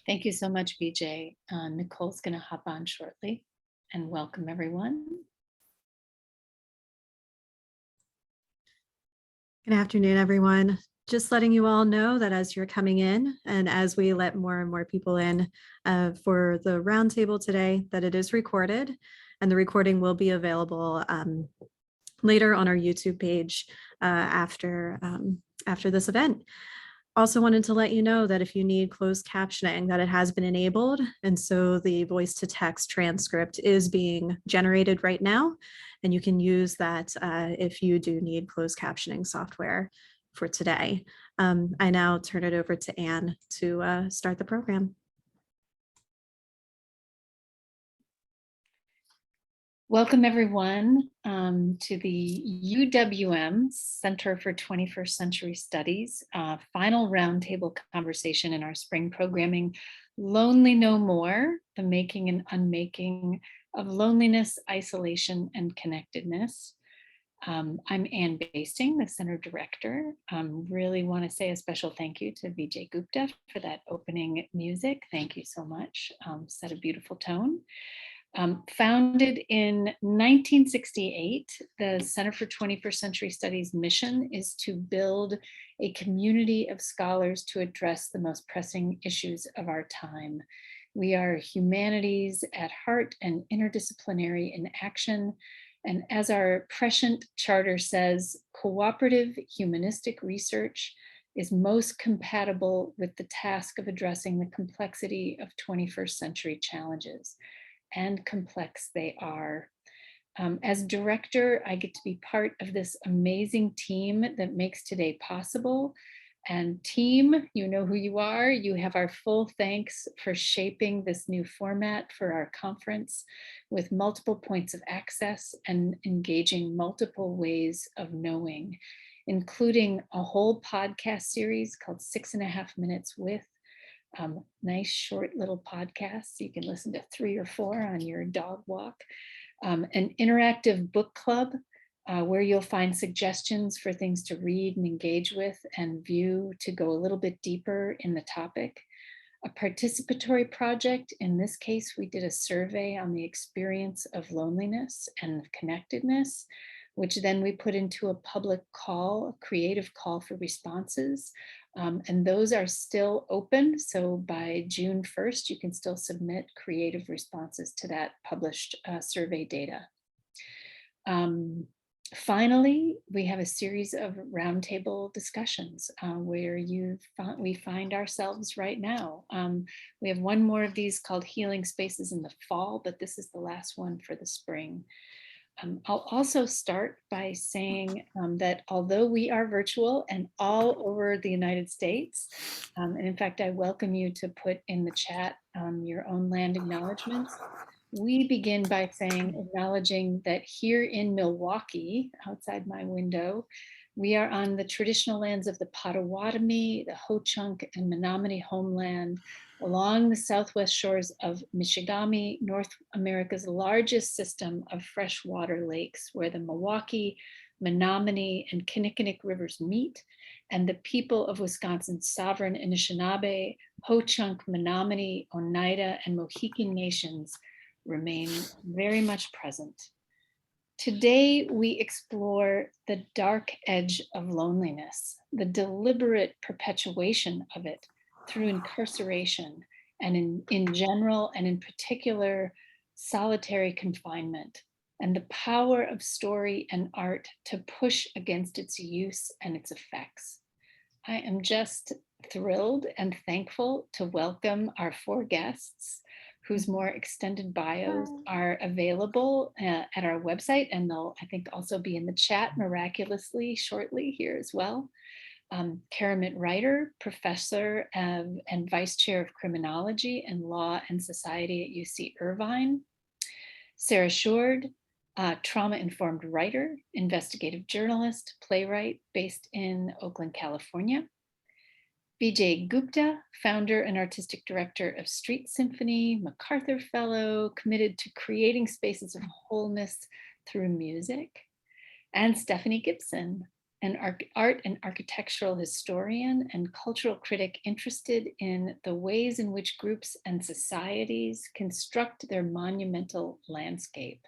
Thank you so much, Vijay. Nicole's going to hop on shortly, and welcome everyone. Good afternoon, everyone. Just letting you all know that as you're coming in and as we let more and more people in for the roundtable today, that it is recorded, and the recording will be available later on our YouTube page after this event. Also wanted to let you know that if you need closed captioning, that it has been enabled. And so the voice to text transcript is being generated right now. And you can use that if you do need closed captioning software for today. I now turn it over to Anne to start the program. Welcome everyone to the UWM Center for 21st Century Studies final roundtable conversation in our spring programming, Lonely No More, the making and unmaking of loneliness, isolation, and connectedness. I'm Anne Basting, the center director. Really want to say a special thank you to Vijay Gupta for that opening music. Thank you so much. Set a beautiful tone. Founded in 1968, the Center for 21st Century Studies mission is to build a community of scholars to address the most pressing issues of our time. We are humanities at heart and interdisciplinary in action, And as our prescient charter says, cooperative humanistic research is most compatible with the task of addressing the complexity of 21st century challenges. And complex they are. As director, I get to be part of this amazing team that makes today possible. And team, you know who you are. You have our full thanks for shaping this new format for our conference with multiple points of access and engaging multiple ways of knowing, including a whole podcast series called 6.5 Minutes With. Nice short little podcasts. You can listen to 3 or 4 on your dog walk. An interactive book club where you'll find suggestions for things to read and engage with and view to go a little bit deeper in the topic. A participatory project. In this case, we did a survey on the experience of loneliness and connectedness, which then we put into a public call, a creative call for responses. And those are still open. So by June 1st, you can still submit creative responses to that published survey data. Finally, we have a series of roundtable discussions where we find ourselves right now. We have one more of these called Healing Spaces in the fall, but this is the last one for the spring. I'll also start by saying that although we are virtual and all over the United States, and in fact, I welcome you to put in the chat your own land acknowledgements. We begin by acknowledging that here in Milwaukee, outside my window, we are on the traditional lands of the Potawatomi, the Ho-Chunk, and Menominee homeland, along the southwest shores of Michigami, North America's largest system of freshwater lakes, where the Milwaukee, Menominee, and Kinnickinnic rivers meet, and the people of Wisconsin's sovereign Anishinaabe, Ho-Chunk, Menominee, Oneida, and Mohican nations remain very much present. Today, we explore the dark edge of loneliness, the deliberate perpetuation of it through incarceration, and in general, and in particular, solitary confinement, and the power of story and art to push against its use and its effects. I am just thrilled and thankful to welcome our 4 guests, whose more extended bios are available at our website, and they'll, I think, also be in the chat miraculously shortly here as well. Keramet Reiter, professor and vice chair of criminology and law and society at UC Irvine. Sarah Shourd, trauma-informed writer, investigative journalist, playwright based in Oakland, California. Vijay Gupta, founder and artistic director of Street Symphony, MacArthur Fellow, committed to creating spaces of wholeness through music. And Stephanie Gibson, an art and architectural historian and cultural critic interested in the ways in which groups and societies construct their monumental landscape.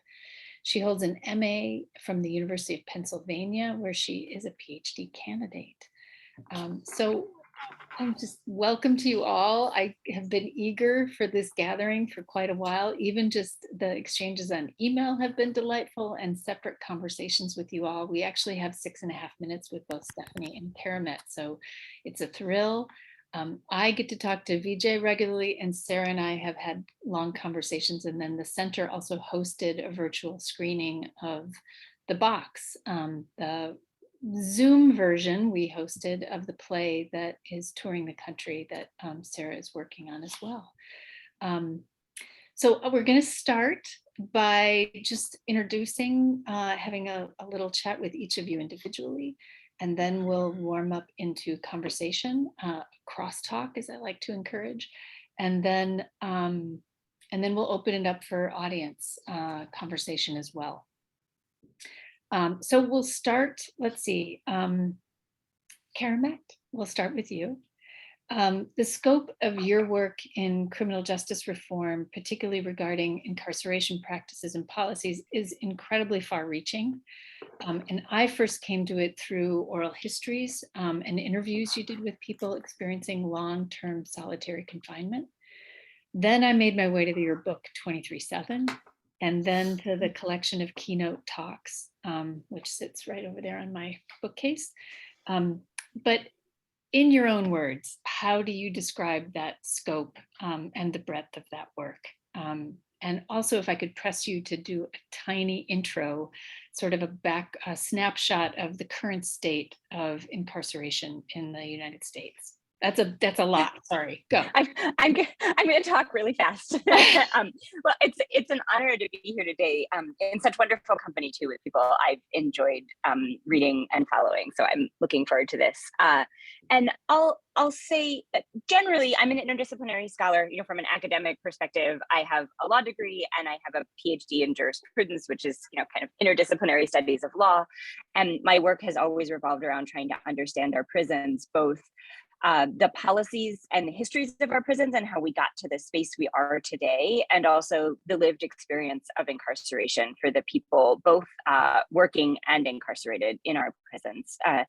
She holds an MA from the University of Pennsylvania, where she is a PhD candidate. So I'm just welcome to you all. I have been eager for this gathering for quite a while. Even just the exchanges on email have been delightful, and separate conversations with you all. We actually have 6.5 minutes with both Stephanie and Keramet, so it's a thrill. I get to talk to Vijay regularly, and Sarah and I have had long conversations, and then the center also hosted a virtual screening of The Box, the Zoom version we hosted of the play that is touring the country that Sarah is working on as well. So we're going to start by just introducing, having a little chat with each of you individually, and then we'll warm up into conversation, crosstalk, as I like to encourage, and then we'll open it up for audience conversation as well. So we'll start, let's see, Keramet, we'll start with you. The scope of your work in criminal justice reform, particularly regarding incarceration practices and policies, is incredibly far-reaching. And I first came to it through oral histories and interviews you did with people experiencing long-term solitary confinement. Then I made my way to your book, 23/7, and then to the collection of keynote talks, which sits right over there on my bookcase. But in your own words, how do you describe that scope and the breadth of that work? And also, if I could press you to do a tiny intro, sort of a snapshot of the current state of incarceration in the United States. That's a lot. Sorry, go. I'm going to talk really fast. Well, it's an honor to be here today in such wonderful company too, with people I've enjoyed reading and following. So I'm looking forward to this. And I'll say that generally I'm an interdisciplinary scholar. From an academic perspective, I have a law degree and I have a PhD in jurisprudence, which is kind of interdisciplinary studies of law. And my work has always revolved around trying to understand our prisons, both the policies and the histories of our prisons and how we got to the space we are today, and also the lived experience of incarceration for the people both working and incarcerated in our prisons. I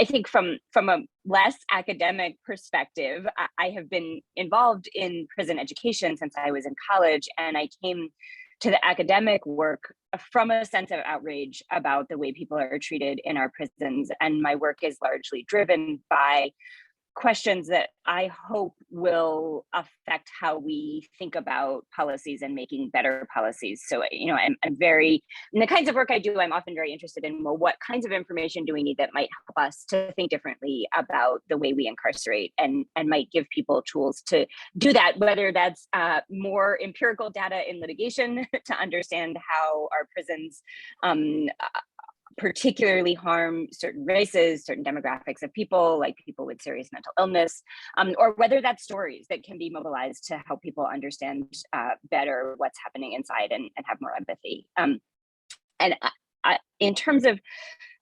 think from a less academic perspective, I have been involved in prison education since I was in college, and I came to the academic work from a sense of outrage about the way people are treated in our prisons. And my work is largely driven by questions that I hope will affect how we think about policies and making better policies. So, I'm very, in the kinds of work I do, I'm often very interested in, well, what kinds of information do we need that might help us to think differently about the way we incarcerate and might give people tools to do that, whether that's more empirical data in litigation to understand how our prisons particularly harm certain races, certain demographics of people, like people with serious mental illness, or whether that's stories that can be mobilized to help people understand better what's happening inside and have more empathy. And in terms of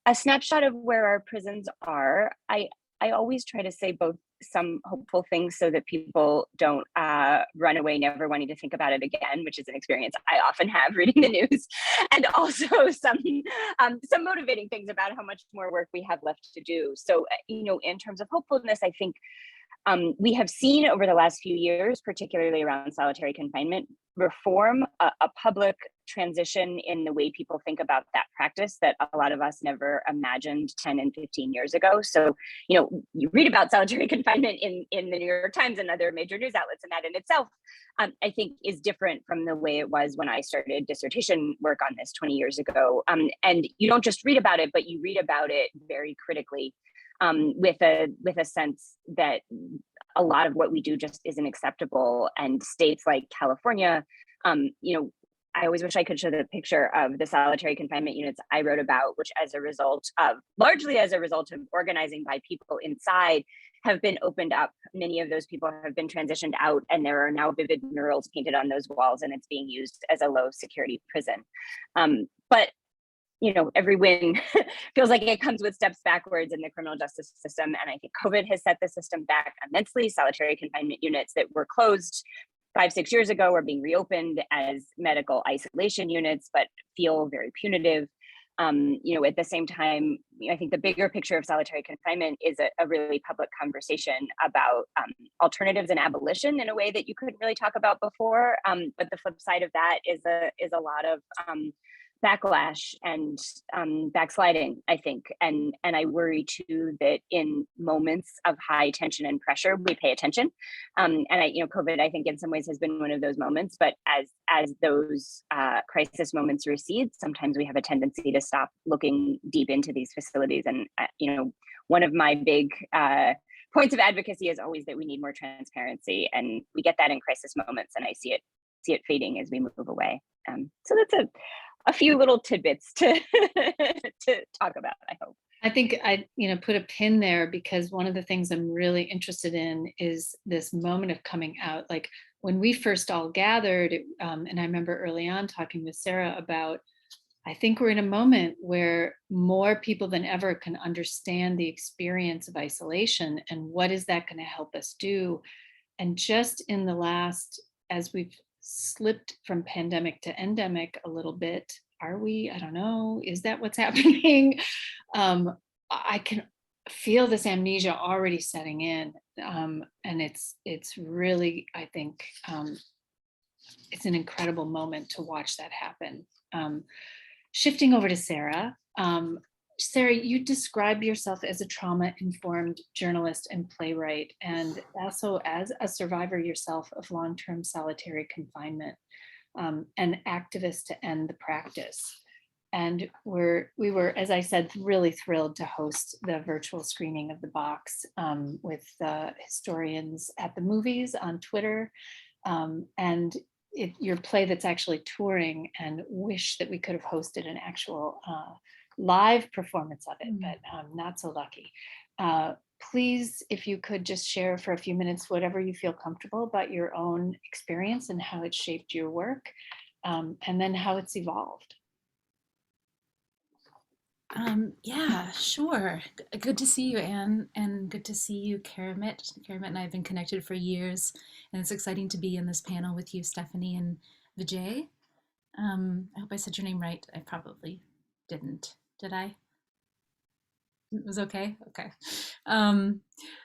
a snapshot of where our prisons are, I always try to say both some hopeful things so that people don't run away never wanting to think about it again, which is an experience I often have reading the news, and also some motivating things about how much more work we have left to do. So, in terms of hopefulness, I think we have seen over the last few years, particularly around solitary confinement reform, a public transition in the way people think about that practice that a lot of us never imagined 10 and 15 years ago. So, you read about solitary confinement in the New York Times and other major news outlets, and that in itself, I think, is different from the way it was when I started dissertation work on this 20 years ago. And you don't just read about it, but you read about it very critically. With a sense that a lot of what we do just isn't acceptable. And states like California, I always wish I could show the picture of the solitary confinement units I wrote about, which largely as a result of organizing by people inside, have been opened up. Many of those people have been transitioned out, and there are now vivid murals painted on those walls, and it's being used as a low security prison. But every win feels like it comes with steps backwards in the criminal justice system. And I think COVID has set the system back immensely. Solitary confinement units that were closed 5-6 years ago are being reopened as medical isolation units, but feel very punitive. At the same time, I think the bigger picture of solitary confinement is a really public conversation about alternatives and abolition in a way that you couldn't really talk about before. But the flip side of that is a lot of backlash and backsliding, I think. And I worry too that in moments of high tension and pressure, we pay attention. COVID, I think in some ways has been one of those moments, but as those crisis moments recede, sometimes we have a tendency to stop looking deep into these facilities. And, one of my big points of advocacy is always that we need more transparency, and we get that in crisis moments, and I see it fading as we move away. So that's a few little tidbits to talk about, I hope. I think I put a pin there, because one of the things I'm really interested in is this moment of coming out. Like when we first all gathered, and I remember early on talking with Sarah about, I think we're in a moment where more people than ever can understand the experience of isolation, and what is that going to help us do? And just in the last, as we've slipped from pandemic to endemic a little bit, are we? I don't know. Is that what's happening? I can feel this amnesia already setting in, and it's really, I think, it's an incredible moment to watch that happen. Shifting over to Sarah. Sarah, you describe yourself as a trauma-informed journalist and playwright, and also as a survivor yourself of long-term solitary confinement, an activist to end the practice. And we were, as I said, really thrilled to host the virtual screening of The Box with the historians at the movies on Twitter. And your play that's actually touring, and wish that we could have hosted an actual live performance of it, but not so lucky. Please, if you could just share for a few minutes, whatever you feel comfortable about your own experience and how it shaped your work, and then how it's evolved. Yeah, sure. Good to see you, Anne, and good to see you, Keramet. Keramet and I have been connected for years, and it's exciting to be in this panel with you, Stephanie and Vijay. I hope I said your name right. I probably didn't. Did I? It was okay? Okay.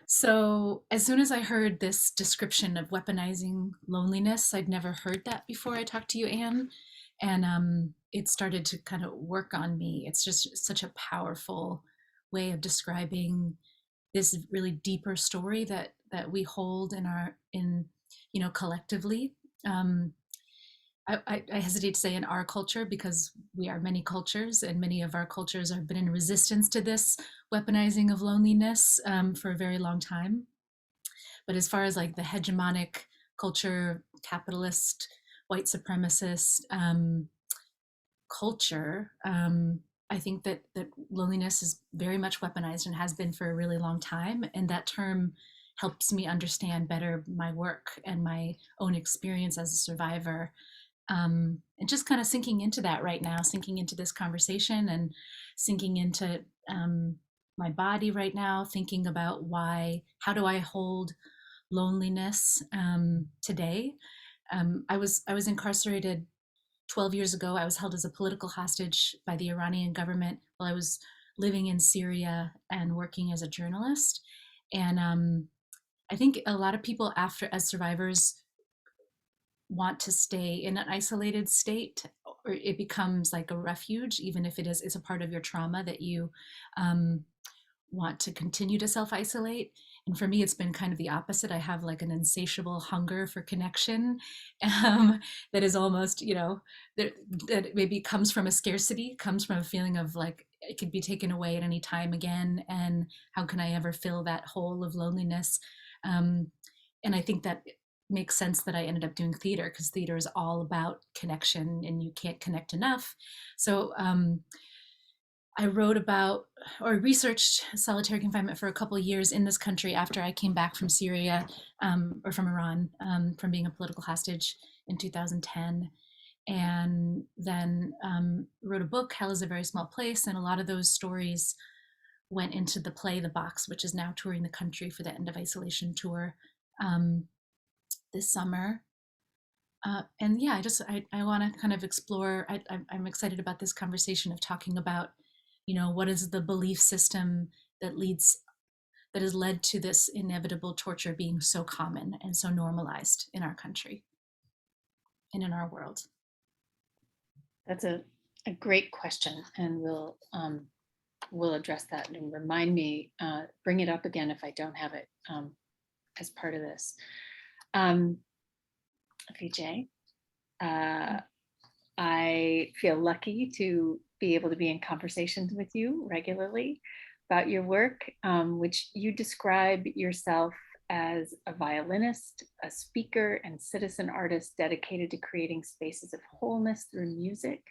So as soon as I heard this description of weaponizing loneliness, I'd never heard that before I talked to you, Anne. And it started to kind of work on me. It's just such a powerful way of describing this really deeper story that we hold in collectively. I hesitate to say in our culture, because we are many cultures, and many of our cultures have been in resistance to this weaponizing of loneliness for a very long time. But as far as like the hegemonic culture, capitalist, white supremacist culture, I think that loneliness is very much weaponized and has been for a really long time. And that term helps me understand better my work and my own experience as a survivor. And just kind of sinking into that right now, sinking into this conversation and sinking into my body right now, thinking about how do I hold loneliness today? I was incarcerated 12 years ago. I was held as a political hostage by the Iranian government while I was living in Syria and working as a journalist. And I think a lot of people as survivors want to stay in an isolated state, or it becomes like a refuge, even if it's a part of your trauma that you want to continue to self-isolate. And for me, it's been kind of the opposite. I have like an insatiable hunger for connection that is almost, that maybe comes from a scarcity, comes from a feeling of like it could be taken away at any time again. And how can I ever fill that hole of loneliness? And I think that makes sense that I ended up doing theater, because theater is all about connection and you can't connect enough. So I wrote about or researched solitary confinement for a couple of years in this country after I came back from Syria or from Iran, from being a political hostage in 2010. And then wrote a book, Hell is a Very Small Place. And a lot of those stories went into the play, The Box, which is now touring the country for the End of Isolation tour this summer. And yeah, I want to kind of explore, I'm excited about this conversation of talking about, what is the belief system that has led to this inevitable torture being so common and so normalized in our country and in our world. That's a great question, and we'll address that, and remind me, bring it up again if I don't have it as part of this. Vijay, I feel lucky to be able to be in conversations with you regularly about your work, which you describe yourself as a violinist, a speaker, and citizen artist dedicated to creating spaces of wholeness through music.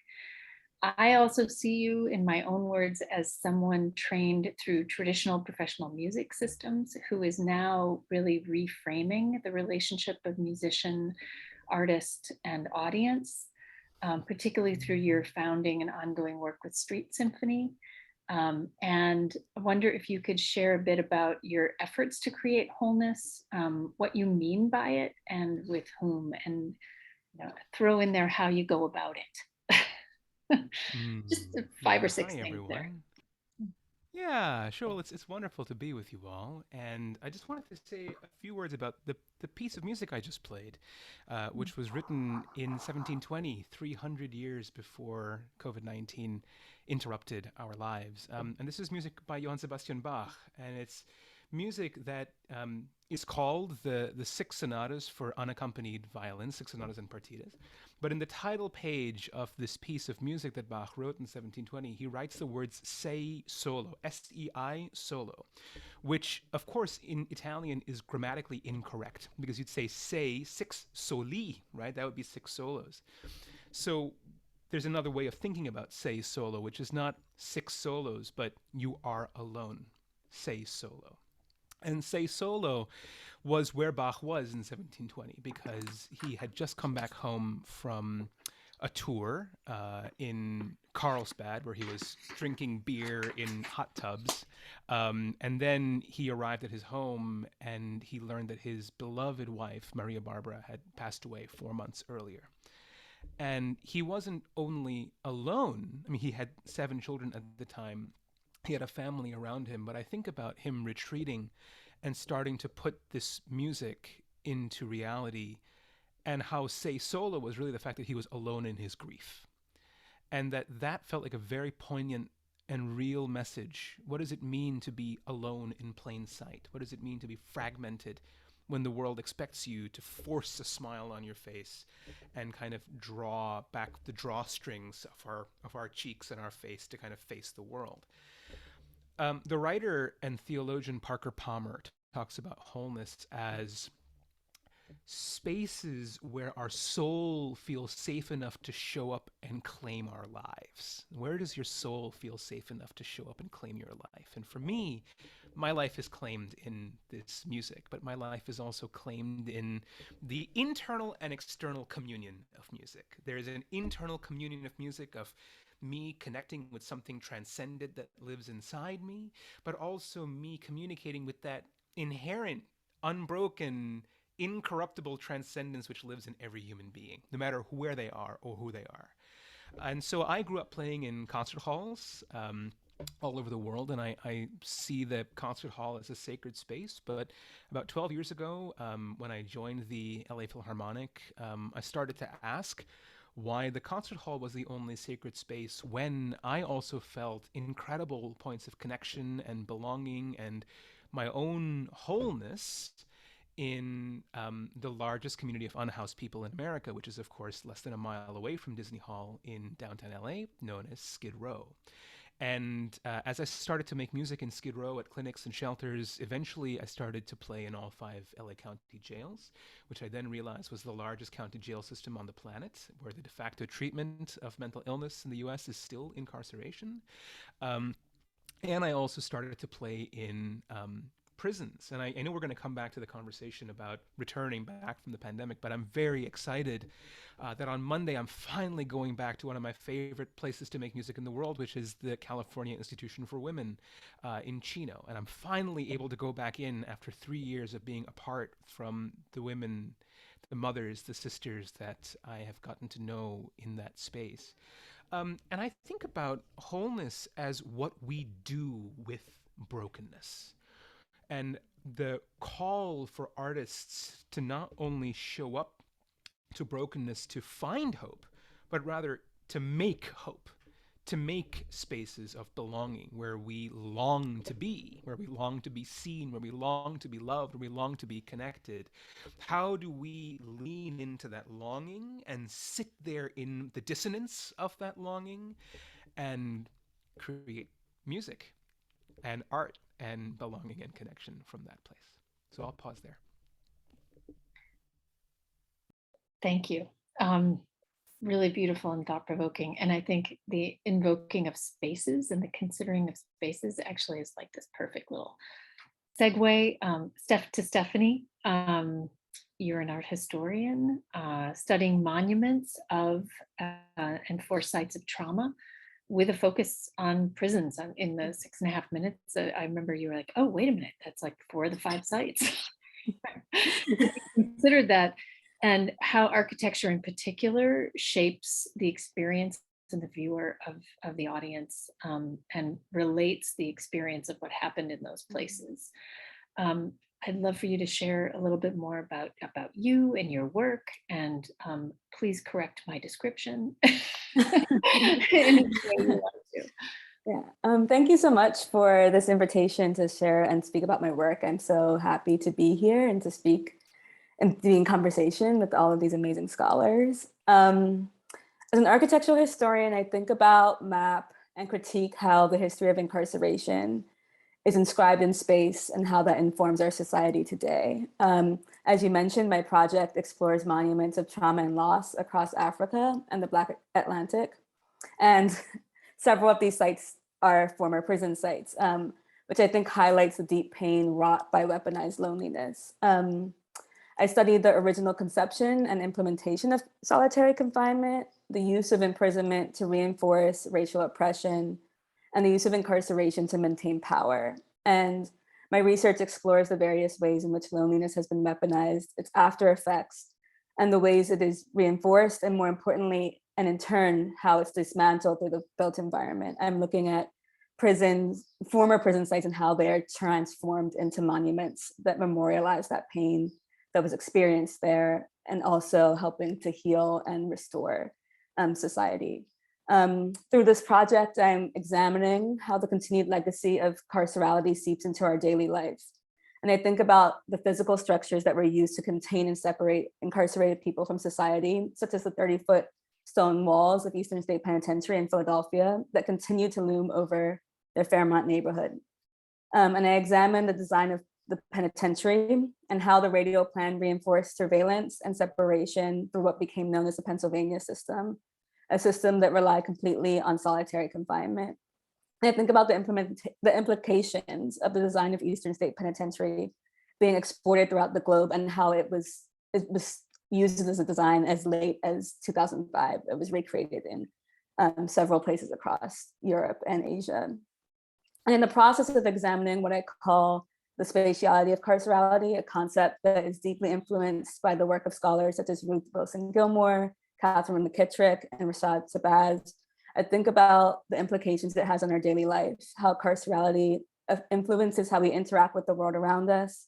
I also see you, in my own words, as someone trained through traditional professional music systems who is now really reframing the relationship of musician, artist, and audience, particularly through your founding and ongoing work with Street Symphony. And I wonder if you could share a bit about your efforts to create wholeness, what you mean by it, and with whom, and throw in there how you go about it. Just 5 or 6 Hi, things everyone. there. Yeah, sure. Well, it's wonderful to be with you all, and I just wanted to say a few words about the piece of music I just played, which was written in 1720, 300 years before COVID-19 interrupted our lives. And this is music by Johann Sebastian Bach, and it's music that is called the Six Sonatas for Unaccompanied Violin, Six Sonatas and Partitas. But in the title page of this piece of music that Bach wrote in 1720, he writes the words sei solo, S-E-I solo, which of course in Italian is grammatically incorrect because you'd say sei six soli, right? That would be six solos. So there's another way of thinking about sei solo, which is not six solos, but you are alone, sei solo. And sei solo was where Bach was in 1720 because he had just come back home from a tour in Carlsbad where he was drinking beer in hot tubs. And then he arrived at his home and he learned that his beloved wife, Maria Barbara, had passed away 4 months earlier. And he wasn't only alone. I mean, he had 7 children at the time. He had a family around him, but I think about him retreating and starting to put this music into reality, and how sei solo was really the fact that he was alone in his grief. And that felt like a very poignant and real message. What does it mean to be alone in plain sight? What does it mean to be fragmented when the world expects you to force a smile on your face and kind of draw back the drawstrings of our cheeks and our face to kind of face the world? The writer and theologian Parker Palmer talks about wholeness as spaces where our soul feels safe enough to show up and claim our lives. Where does your soul feel safe enough to show up and claim your life? And for me, my life is claimed in this music, but my life is also claimed in the internal and external communion of music. There is an internal communion of music, of me connecting with something transcendent that lives inside me, but also me communicating with that inherent, unbroken, incorruptible transcendence which lives in every human being, no matter where they are or who they are. And so I grew up playing in concert halls all over the world, and I see the concert hall as a sacred space. But about 12 years ago, when I joined the LA Philharmonic, I started to ask why the concert hall was the only sacred space when I also felt incredible points of connection and belonging and my own wholeness in the largest community of unhoused people in America, which is, of course, less than a mile away from Disney Hall in downtown LA, known as Skid Row. And as I started to make music in Skid Row at clinics and shelters, eventually I started to play in all 5 LA County jails, which I then realized was the largest county jail system on the planet, where the de facto treatment of mental illness in the US is still incarceration. And I also started to play in prisons. And I know we're going to come back to the conversation about returning back from the pandemic, but I'm very excited that on Monday I'm finally going back to one of my favorite places to make music in the world, which is the California Institution for Women in Chino. And I'm finally able to go back in after 3 years of being apart from the women, the mothers, the sisters that I have gotten to know in that space. And I think about wholeness as what we do with brokenness. And the call for artists to not only show up to brokenness to find hope, but rather to make hope, to make spaces of belonging where we long to be, where we long to be seen, where we long to be loved, where we long to be connected. How do we lean into that longing and sit there in the dissonance of that longing and create music and art and belonging and connection from that place? So I'll pause there. Thank you. Really beautiful and thought-provoking. And I think the invoking of spaces and the considering of spaces actually is like this perfect little segue. To Stephanie, you're an art historian studying monuments of and foresights of trauma with a focus on prisons. In the 6.5 minutes, I remember you were like, oh, wait a minute, that's like 4 of the 5 sites. Considered that, and how architecture in particular shapes the experience and the viewer of the audience, and relates the experience of what happened in those places. I'd love for you to share a little bit more about you and your work, and please correct my description in any way you want to. Yeah, thank you so much for this invitation to share and speak about my work. I'm so happy to be here and to speak and be in conversation with all of these amazing scholars. As an architectural historian, I think about, map, and critique how the history of incarceration is inscribed in space and how that informs our society today. As you mentioned, my project explores monuments of trauma and loss across Africa and the Black Atlantic. And several of these sites are former prison sites, which I think highlights the deep pain wrought by weaponized loneliness. I studied the original conception and implementation of solitary confinement, the use of imprisonment to reinforce racial oppression, and the use of incarceration to maintain power. And my research explores the various ways in which loneliness has been weaponized, its after effects, and the ways it is reinforced, and more importantly, and in turn, how it's dismantled through the built environment. I'm looking at prisons, former prison sites, and how they are transformed into monuments that memorialize that pain that was experienced there, and also helping to heal and restore society. Through this project, I'm examining how the continued legacy of carcerality seeps into our daily lives. And I think about the physical structures that were used to contain and separate incarcerated people from society, such as the 30-foot stone walls of Eastern State Penitentiary in Philadelphia that continue to loom over their Fairmont neighborhood. And I examine the design of the penitentiary and how the radial plan reinforced surveillance and separation through what became known as the Pennsylvania system, a system that relied completely on solitary confinement. And I think about the implications of the design of Eastern State Penitentiary being exported throughout the globe, and how it was used as a design as late as 2005. It was recreated in several places across Europe and Asia. And in the process of examining what I call the spatiality of carcerality, a concept that is deeply influenced by the work of scholars such as Ruth Wilson-Gilmore, Catherine McKittrick, and Rashad Sabaz, I think about the implications it has on our daily lives, how carcerality influences how we interact with the world around us,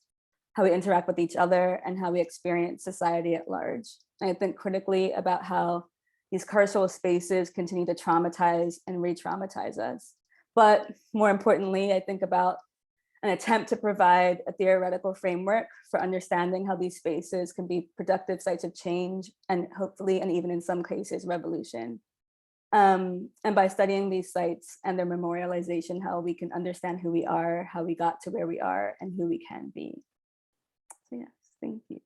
how we interact with each other, and how we experience society at large. And I think critically about how these carceral spaces continue to traumatize and re-traumatize us. But more importantly, I think about an attempt to provide a theoretical framework for understanding how these spaces can be productive sites of change, and hopefully, and even in some cases, revolution. And by studying these sites and their memorialization, how we can understand who we are, how we got to where we are, and who we can be. So yes, thank you.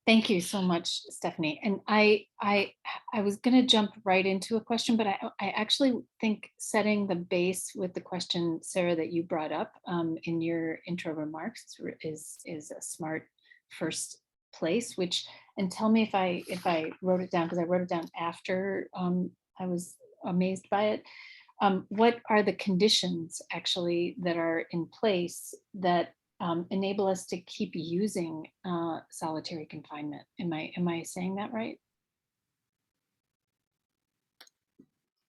Thank you so much, Stephanie. And I was going to jump right into a question, but I actually think setting the base with the question, Sarah, that you brought up in your intro remarks is a smart first place. Which, and tell me if I wrote it down, because I wrote it down after I was amazed by it. What are the conditions actually that are in place that enable us to keep using solitary confinement? Am I saying that right?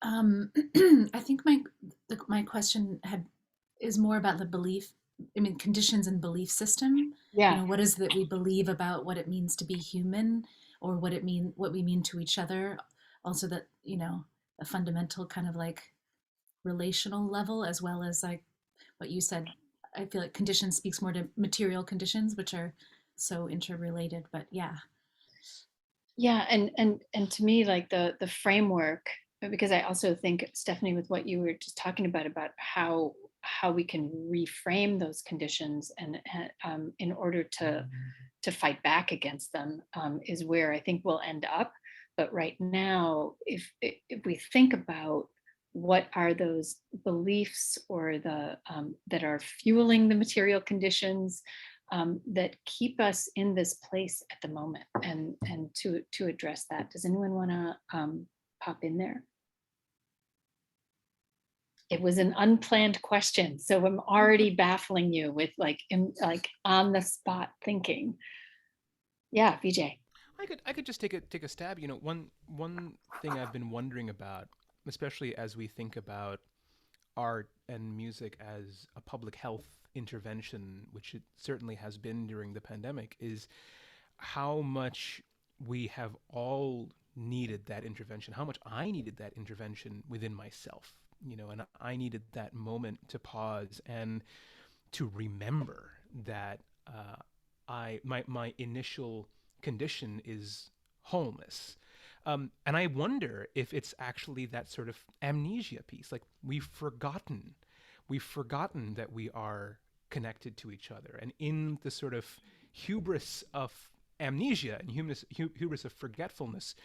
I think my question is more about the belief. I mean, conditions and belief system. Yeah. You know, what is that we believe about what it means to be human, or what we mean to each other. Also, that, you know, a fundamental kind of like relational level, as well as like what you said. I feel like condition speaks more to material conditions, which are so interrelated. But yeah. Yeah, and to me, like the framework, because I also think, Stephanie, with what you were just talking about how we can reframe those conditions and in order to fight back against them is where I think we'll end up. But right now, if we think about what are those beliefs or the that are fueling the material conditions that keep us in this place at the moment, and to address that, does anyone want to pop in there? It was an unplanned question, so I'm already baffling you with like on the spot thinking. Yeah, Vijay. I could just take a stab. You know, one thing I've been wondering about, especially as we think about art and music as a public health intervention, which it certainly has been during the pandemic, is how much we have all needed that intervention, how much I needed that intervention within myself, you know, and I needed that moment to pause and to remember that my initial condition is wholeness. And I wonder if it's actually that sort of amnesia piece. Like we've forgotten that we are connected to each other. And in the sort of hubris of amnesia and hubris of forgetfulness,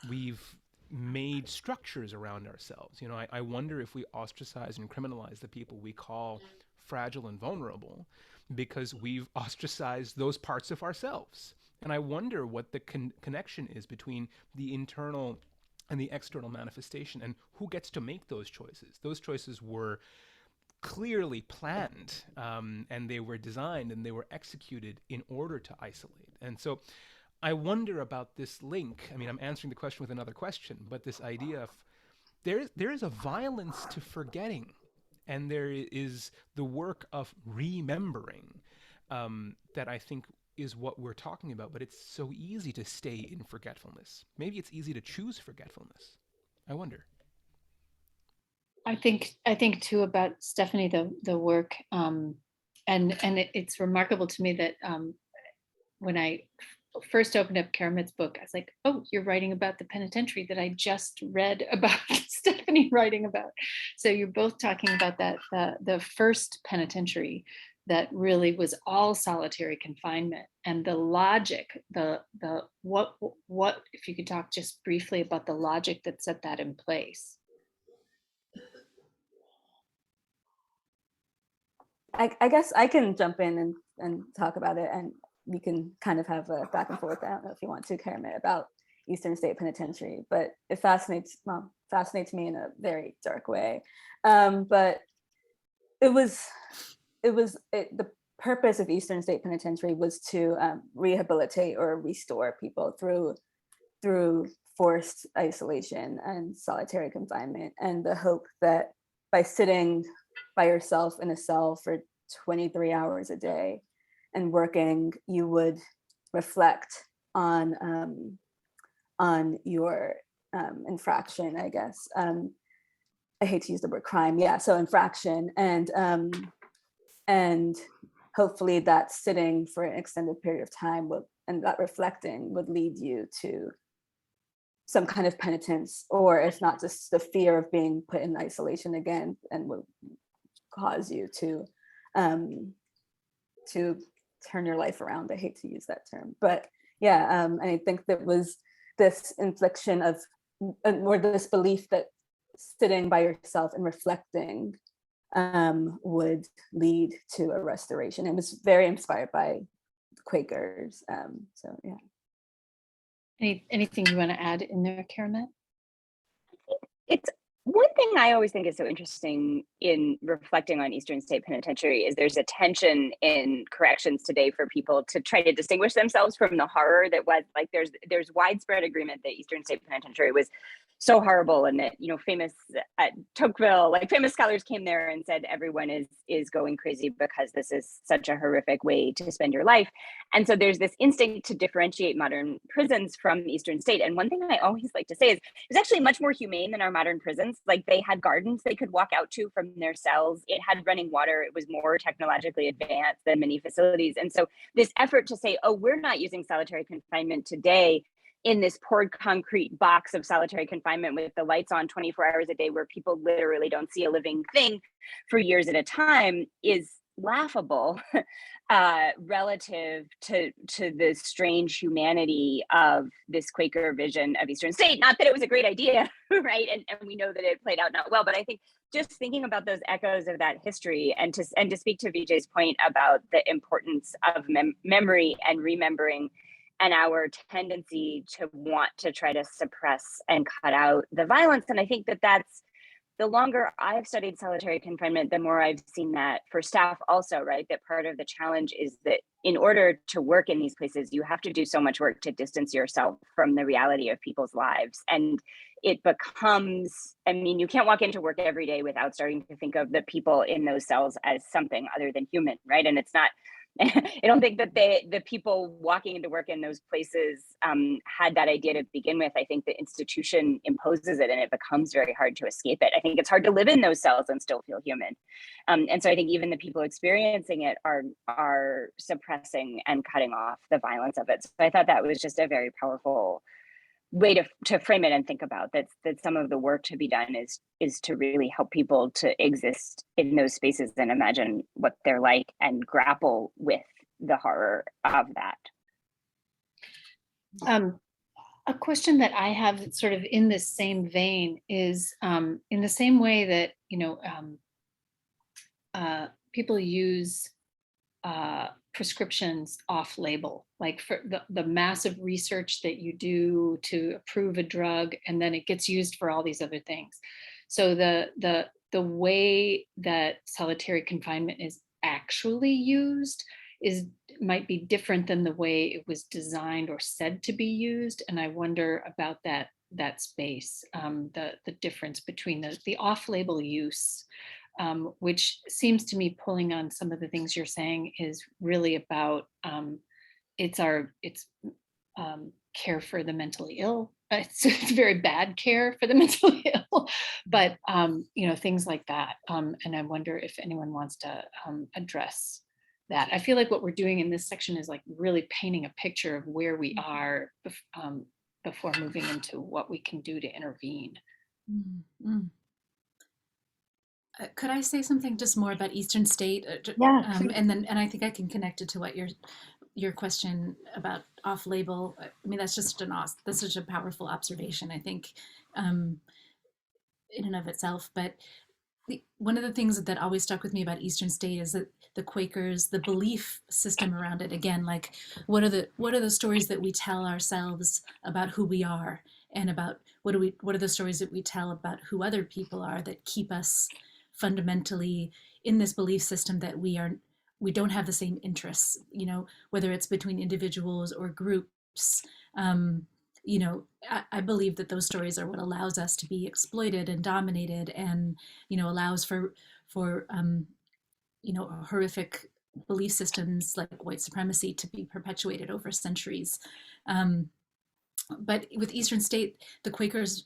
we've made structures around ourselves. You know, I wonder if we ostracize and criminalize the people we call fragile and vulnerable because we've ostracized those parts of ourselves. And I wonder what the connection is between the internal and the external manifestation and who gets to make those choices. Those choices were clearly planned, and they were designed and they were executed in order to isolate. And so I wonder about this link. I mean, I'm answering the question with another question, but this idea of there is a violence to forgetting, and there is the work of remembering that I think is what we're talking about. But it's so easy to stay in forgetfulness. Maybe it's easy to choose forgetfulness. I wonder. I think too about Stephanie, the work, and it's remarkable to me that when I first opened up Keramet's book, I was like, oh, you're writing about the penitentiary that I just read about Stephanie writing about. So you're both talking about that the first penitentiary that really was all solitary confinement, and the logic, the what if you could talk just briefly about the logic that set that in place. I guess I can jump in and talk about it, and we can kind of have a back and forth. I don't know if you want to, Keramet, about Eastern State Penitentiary, but it fascinates me in a very dark way. But the purpose of Eastern State Penitentiary was to rehabilitate or restore people through forced isolation and solitary confinement, and the hope that by sitting by yourself in a cell for 23 hours a day and working, you would reflect on your infraction, I guess. I hate to use the word crime. Yeah, so infraction, and hopefully that sitting for an extended period of time and that reflecting would lead you to some kind of penitence, or if not just the fear of being put in isolation again, and would cause you to turn your life around. I hate to use that term, but yeah, and I think that was this infliction of, or this belief that sitting by yourself and reflecting would lead to a restoration. It was very inspired by Quakers. So yeah. Anything you want to add in there, Keramet? It's one thing I always think is so interesting in reflecting on Eastern State Penitentiary is there's a tension in corrections today for people to try to distinguish themselves from the horror that was, like, there's widespread agreement that Eastern State Penitentiary was so horrible, and that, you know, famous at Tocqueville, like famous scholars came there and said everyone is going crazy because this is such a horrific way to spend your life. And so there's this instinct to differentiate modern prisons from Eastern State. And one thing I always like to say is it's actually much more humane than our modern prisons. Like, they had gardens they could walk out to from their cells. It had running water. It was more technologically advanced than many facilities. And so this effort to say, oh, we're not using solitary confinement today in this poured concrete box of solitary confinement with the lights on 24 hours a day, where people literally don't see a living thing for years at a time, is laughable relative to the strange humanity of this Quaker vision of Eastern State. Not that it was a great idea, right? And we know that it played out not well, but I think just thinking about those echoes of that history, and to speak to Vijay's point about the importance of memory and remembering, and our tendency to want to try to suppress and cut out the violence. And I think that that's the longer I've studied solitary confinement, the more I've seen that for staff also, right? That part of the challenge is that in order to work in these places, you have to do so much work to distance yourself from the reality of people's lives. And it becomes, I mean, you can't walk into work every day without starting to think of the people in those cells as something other than human, right? And it's not, I don't think that the people walking into work in those places had that idea to begin with. I think the institution imposes it and it becomes very hard to escape it. I think it's hard to live in those cells and still feel human. And so I think even the people experiencing it are suppressing and cutting off the violence of it. So I thought that was just a very powerful way to frame it and think about that some of the work to be done is to really help people to exist in those spaces and imagine what they're like and grapple with the horror of that. A question that I have sort of in this same vein is in the same way that, you know, people use prescriptions off-label, like for the massive research that you do to approve a drug, and then it gets used for all these other things. So the way that solitary confinement is actually used might be different than the way it was designed or said to be used. And I wonder about that space, the difference between the off-label use, which seems to me, pulling on some of the things you're saying, is really about it's care for the mentally ill. It's very bad care for the mentally ill, but you know, things like that. And I wonder if anyone wants to address that. I feel like what we're doing in this section is like really painting a picture of where we are before moving into what we can do to intervene. Mm-hmm. Could I say something just more about Eastern State? Yeah. And I think I can connect it to what your question about off-label. I mean, that's such a powerful observation, I think, in and of itself. But one of the things that always stuck with me about Eastern State is that the Quakers, the belief system around it, again, like what are the stories that we tell ourselves about who we are, and about what are the stories that we tell about who other people are that keep us fundamentally in this belief system that we don't have the same interests, you know, whether it's between individuals or groups. You know, I believe that those stories are what allows us to be exploited and dominated, and, you know, allows for you know, horrific belief systems like white supremacy to be perpetuated over centuries. But with Eastern State, the Quakers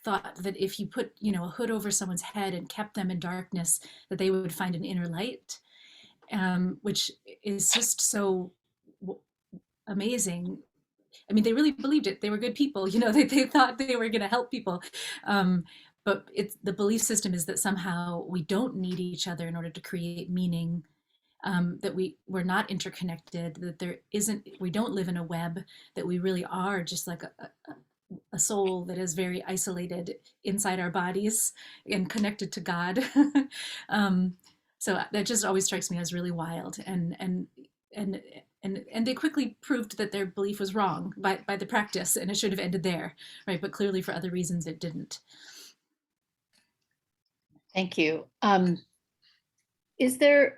thought that if you put, you know, a hood over someone's head and kept them in darkness, that they would find an inner light, which is just so amazing. I mean, they really believed it. They were good people, you know, they thought they were going to help people. But the belief system is that somehow we don't need each other in order to create meaning, that we're not interconnected, that we don't live in a web, that we really are just like a soul that is very isolated inside our bodies and connected to God. So that just always strikes me as really wild. And they quickly proved that their belief was wrong by the practice, and it should have ended there, right? But clearly for other reasons it didn't. Thank you. Is there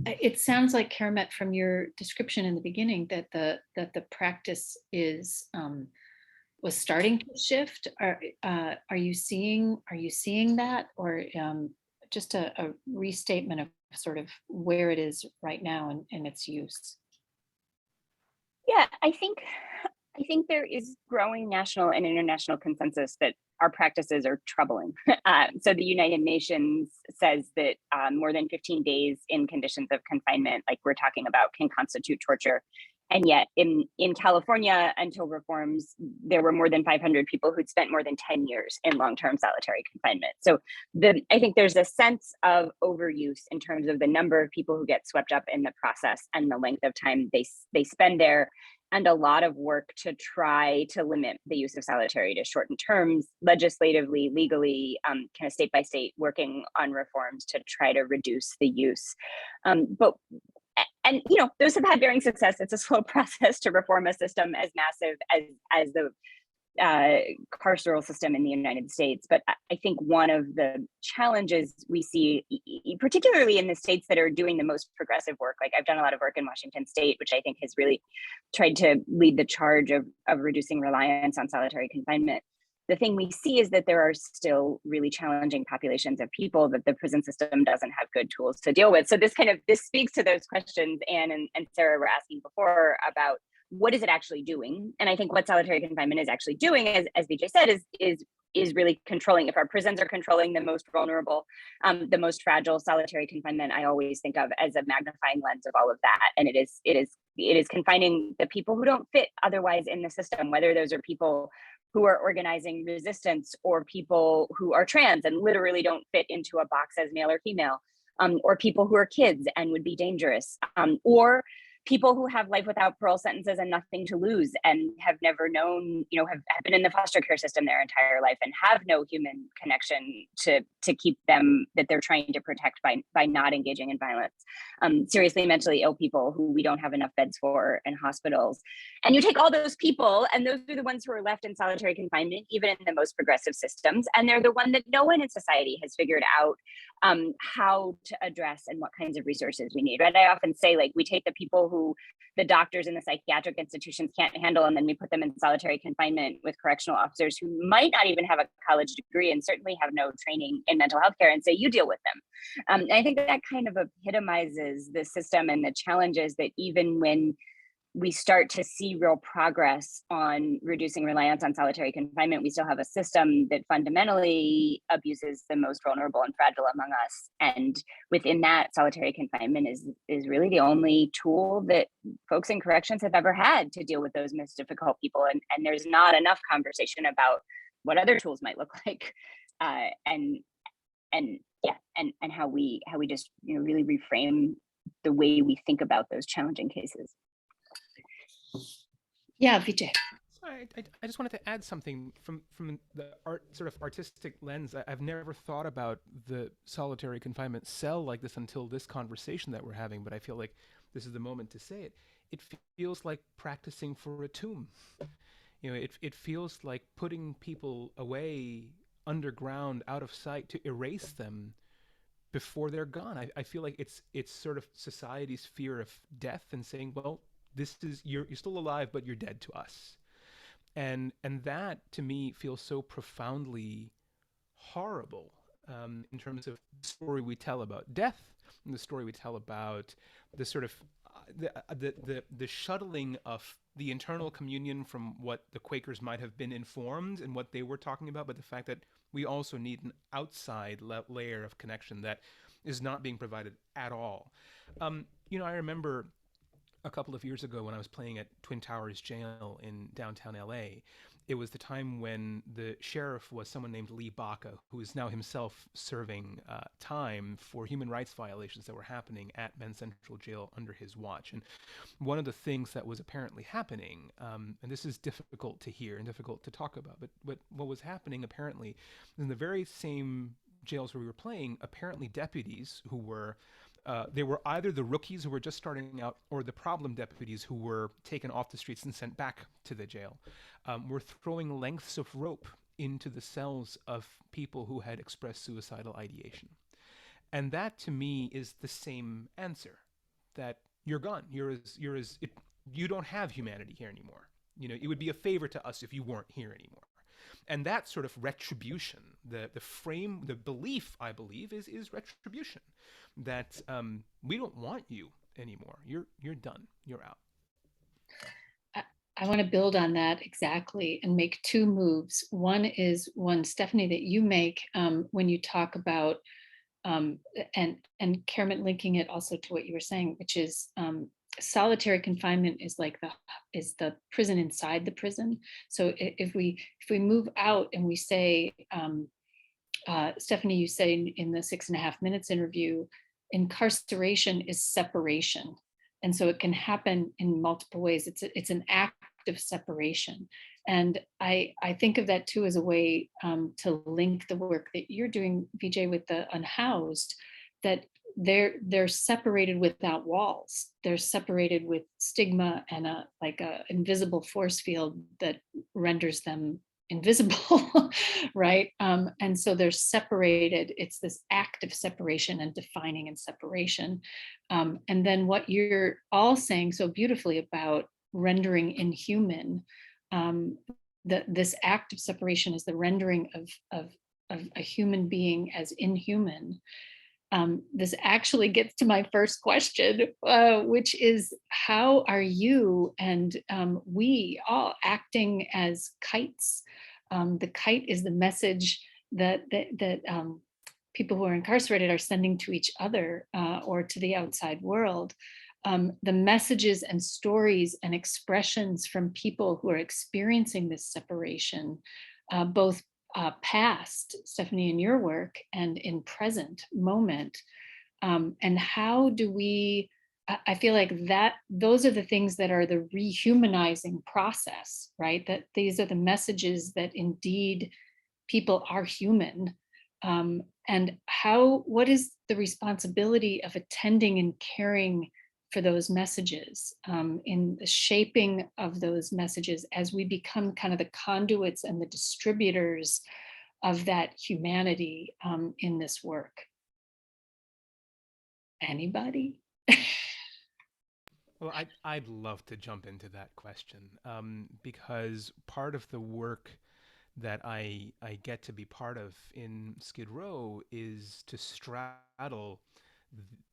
it sounds like, Keramet, from your description in the beginning, that the practice was starting to shift. Are you seeing that, or just a restatement of sort of where it is right now and its use? Yeah, I think there is growing national and international consensus that our practices are troubling. So the United Nations says that more than 15 days in conditions of confinement, like we're talking about, can constitute torture. And yet in California, until reforms, there were more than 500 people who'd spent more than 10 years in long-term solitary confinement. So I think there's a sense of overuse in terms of the number of people who get swept up in the process and the length of time they spend there, and a lot of work to try to limit the use of solitary to shorten terms, legislatively, legally, kind of state by state, working on reforms to try to reduce the use. And you know, those have had varying success. It's a slow process to reform a system as massive as the carceral system in the United States. But I think one of the challenges we see, particularly in the states that are doing the most progressive work, like I've done a lot of work in Washington State, which I think has really tried to lead the charge of reducing reliance on solitary confinement. The thing we see is that there are still really challenging populations of people that the prison system doesn't have good tools to deal with. So this speaks to those questions Anne and Sarah were asking before about what is it actually doing? And I think what solitary confinement is actually doing, as Vijay said, is really controlling. If our prisons are controlling the most vulnerable, the most fragile, solitary confinement, I always think of as a magnifying lens of all of that. And it is confining the people who don't fit otherwise in the system, whether those are people who are organizing resistance or people who are trans and literally don't fit into a box as male or female, or people who are kids and would be dangerous, or people who have life without parole sentences and nothing to lose and have never known, have been in the foster care system their entire life and have no human connection to keep them, that they're trying to protect by not engaging in violence. Seriously mentally ill people who we don't have enough beds for in hospitals. And you take all those people, and those are the ones who are left in solitary confinement, even in the most progressive systems. And they're the one that no one in society has figured out how to address and what kinds of resources we need. Right? I often say, like, we take the people who the doctors in the psychiatric institutions can't handle, and then we put them in solitary confinement with correctional officers who might not even have a college degree and certainly have no training in mental health care, and say, you deal with them. And I think that kind of epitomizes the system and the challenges that even when we start to see real progress on reducing reliance on solitary confinement, we still have a system that fundamentally abuses the most vulnerable and fragile among us. And within that, solitary confinement is really the only tool that folks in corrections have ever had to deal with those most difficult people. And there's not enough conversation about what other tools might look like, and how we just really reframe the way we think about those challenging cases. Yeah, Vijay. I just wanted to add something from the artistic lens. I've never thought about the solitary confinement cell like this until this conversation that we're having, but I feel like this is the moment to say it. It feels like practicing for a tomb. It feels like putting people away underground, out of sight, to erase them before they're gone. I feel like it's sort of society's fear of death and saying, well, you're still alive, but you're dead to us. And that to me feels so profoundly horrible, in terms of the story we tell about death and the story we tell about the sort of the shuttling of the internal communion from what the Quakers might have been informed and what they were talking about, but the fact that we also need an outside layer of connection that is not being provided at all. I remember a couple of years ago when I was playing at Twin Towers Jail in downtown LA, it was the time when the sheriff was someone named Lee Baca, who is now himself serving time for human rights violations that were happening at Men's Central Jail under his watch. And one of the things that was apparently happening, and this is difficult to hear and difficult to talk about, but what was happening apparently in the very same jails where we were playing, apparently deputies who were they were either the rookies who were just starting out or the problem deputies who were taken off the streets and sent back to the jail, were throwing lengths of rope into the cells of people who had expressed suicidal ideation. And that to me is the same answer, that you're gone. You don't have humanity here anymore. It would be a favor to us if you weren't here anymore. And that sort of retribution, the belief, I believe, is retribution. That we don't want you anymore. You're done. You're out. I want to build on that exactly and make two moves. One is one, Stephanie, that you make when you talk about and Keramet linking it also to what you were saying, which is solitary confinement is like the prison inside the prison. So if we move out and we say, Stephanie, you say in the 6.5 minutes interview, incarceration is separation. And so it can happen in multiple ways. It's an act of separation. And I think of that too as a way to link the work that you're doing, Vijay, with the unhoused, that they're separated without walls. They're separated with stigma and a invisible force field that renders them invisible, right? And so they're separated. It's this act of separation and defining and separation. And then what you're all saying so beautifully about rendering inhuman, this act of separation is the rendering of a human being as inhuman. This actually gets to my first question, which is, how are you and we all acting as kites? The kite is the message that people who are incarcerated are sending to each other or to the outside world. The messages and stories and expressions from people who are experiencing this separation, both past, Stephanie, in your work, and in present moment. And how do we, I feel like that those are the things that are the rehumanizing process, right? That these are the messages that indeed people are human. And what is the responsibility of attending and caring for those messages, in the shaping of those messages as we become kind of the conduits and the distributors of that humanity in this work? Anybody? Well, I'd love to jump into that question, because part of the work that I get to be part of in Skid Row is to straddle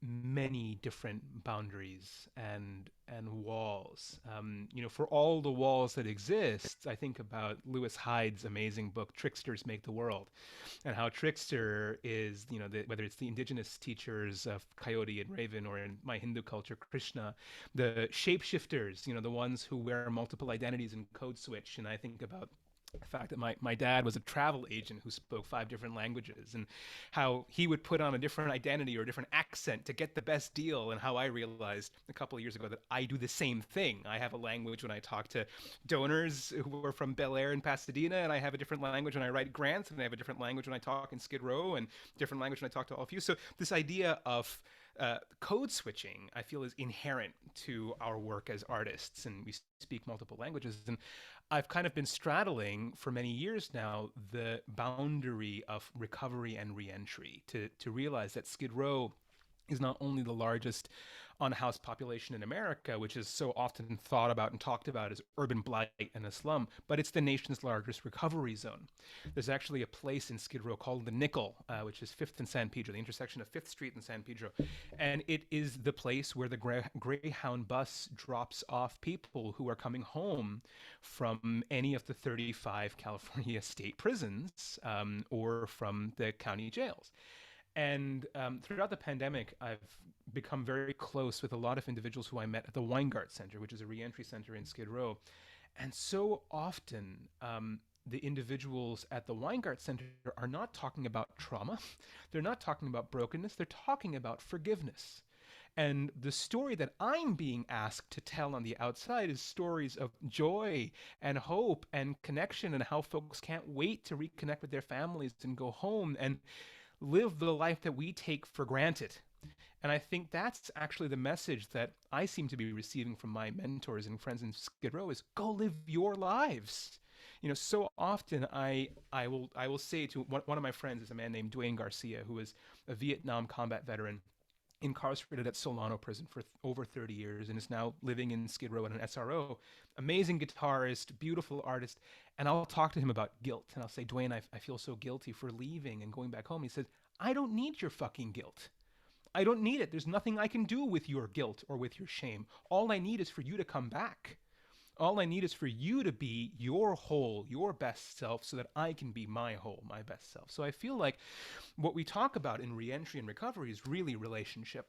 many different boundaries and walls. For all the walls that exist, I think about Lewis Hyde's amazing book Tricksters Make the World, and how Trickster is, whether it's the indigenous teachers of Coyote and Raven, or in my Hindu culture Krishna, the shapeshifters, the ones who wear multiple identities and code switch. And I think about the fact that my dad was a travel agent who spoke 5 different languages, and how he would put on a different identity or a different accent to get the best deal, and how I realized a couple of years ago that I do the same thing. I have a language when I talk to donors who are from Bel Air and Pasadena, and I have a different language when I write grants, and I have a different language when I talk in Skid Row, and different language when I talk to all of you. So this idea of code switching, I feel, is inherent to our work as artists, and we speak multiple languages. And I've kind of been straddling for many years now the boundary of recovery and reentry to realize that Skid Row is not only the largest unhoused population in America, which is so often thought about and talked about as urban blight and a slum, but it's the nation's largest recovery zone. There's actually a place in Skid Row called the Nickel, which is 5th and San Pedro, the intersection of 5th Street and San Pedro. And it is the place where the Greyhound bus drops off people who are coming home from any of the 35 California state prisons, or from the county jails. And throughout the pandemic, I've become very close with a lot of individuals who I met at the Weingart Center, which is a reentry center in Skid Row. And so often, the individuals at the Weingart Center are not talking about trauma. They're not talking about brokenness. They're talking about forgiveness. And the story that I'm being asked to tell on the outside is stories of joy and hope and connection, and how folks can't wait to reconnect with their families and go home and live the life that we take for granted. And I think that's actually the message that I seem to be receiving from my mentors and friends in Skid Row is, go live your lives. So often I will say to one of my friends is a man named Dwayne Garcia, who is a Vietnam combat veteran, incarcerated at Solano prison for over 30 years, and is now living in Skid Row in an SRO. Amazing guitarist, beautiful artist. And I'll talk to him about guilt, and I'll say, Dwayne, I feel so guilty for leaving and going back home. He said, I don't need your fucking guilt. I don't need it. There's nothing I can do with your guilt or with your shame. All I need is for you to come back. All I need is for you to be your whole, your best self, so that I can be my whole, my best self. So I feel like what we talk about in reentry and recovery is really relationship.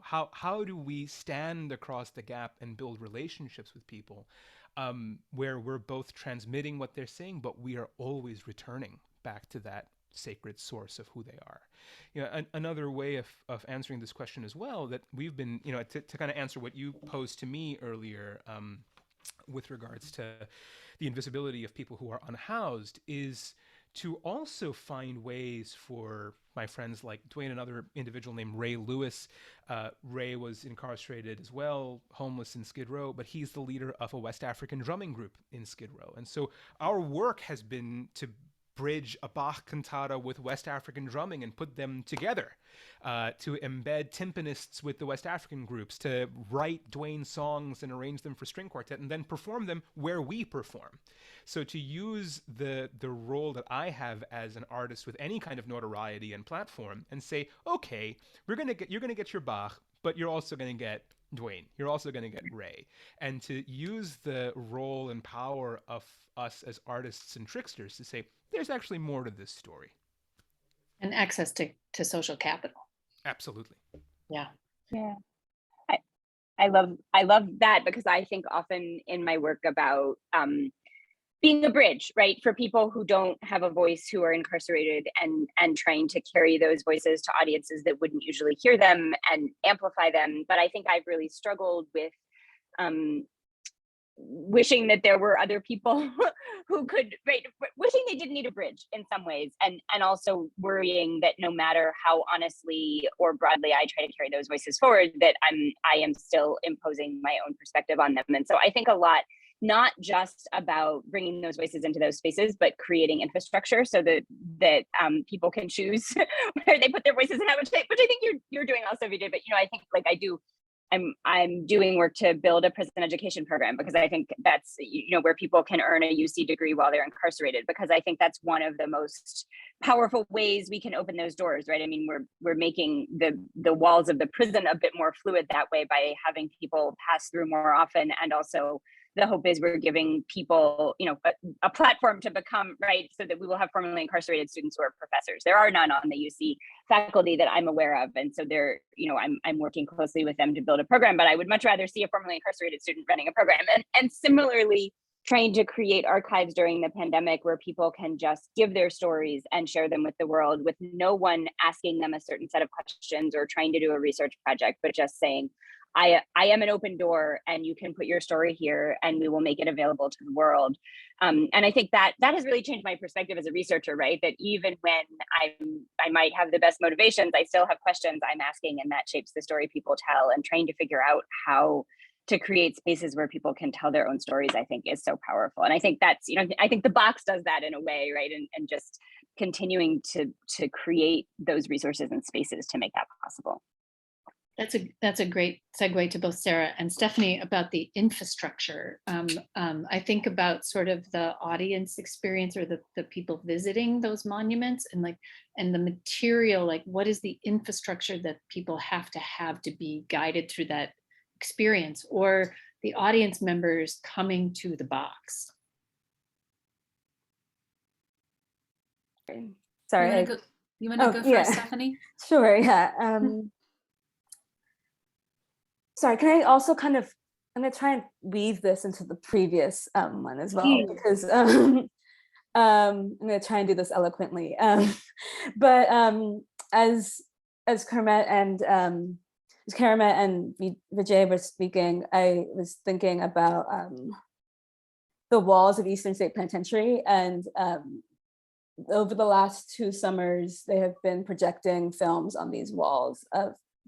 How do we stand across the gap and build relationships with people, where we're both transmitting what they're saying, but we are always returning back to that sacred source of who they are. Another way of answering this question as well, that we've been, to kind of answer what you posed to me earlier, with regards to the invisibility of people who are unhoused, is to also find ways for my friends like Dwayne, another individual named Ray Lewis. Ray was incarcerated as well, homeless in Skid Row, but he's the leader of a West African drumming group in Skid Row. And so our work has been to bridge a Bach cantata with West African drumming and put them together, to embed timpanists with the West African groups, to write Dwayne songs and arrange them for string quartet and then perform them where we perform. So to use the role that I have as an artist with any kind of notoriety and platform and say, okay, you're gonna get your Bach, but you're also gonna get Dwayne, you're also going to get Ray, and to use the role and power of us as artists and tricksters to say, there's actually more to this story. And access to social capital. Absolutely. Yeah. Yeah. I love that, because I think often in my work about being a bridge, right, for people who don't have a voice, who are incarcerated, and trying to carry those voices to audiences that wouldn't usually hear them and amplify them. But I think I've really struggled with wishing that there were other people who could, right, wishing they didn't need a bridge in some ways, and also worrying that no matter how honestly or broadly I try to carry those voices forward, that I am still imposing my own perspective on them. And so I think a lot, not just about bringing those voices into those spaces, but creating infrastructure so that people can choose where they put their voices and how much which I think you're doing also, Vijay. But I think I'm doing work to build a prison education program, because I think that's where people can earn a UC degree while they're incarcerated, because I think that's one of the most powerful ways we can open those doors, right? I mean, we're making the walls of the prison a bit more fluid that way by having people pass through more often, and also the hope is we're giving people, a platform to become, right, so that we will have formerly incarcerated students who are professors. There are none on the UC faculty that I'm aware of, and so they're, I'm working closely with them to build a program. But I would much rather see a formerly incarcerated student running a program, and similarly trying to create archives during the pandemic where people can just give their stories and share them with the world, with no one asking them a certain set of questions or trying to do a research project, but just saying, I am an open door, and you can put your story here and we will make it available to the world. And I think that has really changed my perspective as a researcher, right? That even when I might have the best motivations, I still have questions I'm asking, and that shapes the story people tell. And trying to figure out how to create spaces where people can tell their own stories, I think is so powerful. And I think that's, I think the box does that in a way, right? And just continuing to create those resources and spaces to make that possible. That's a great segue to both Sarah and Stephanie about the infrastructure. I think about sort of the audience experience, or the people visiting those monuments, and the material, like what is the infrastructure that people have to be guided through that experience, or the audience members coming to the box. Sorry. You want to go first, yeah. Stephanie? Sure, yeah. Sorry, can I also I'm going to try and weave this into the previous one as well, because I'm going to try and do this eloquently. But as Keramet and Vijay were speaking, I was thinking about the walls of Eastern State Penitentiary, and over the last 2 summers, they have been projecting films on these walls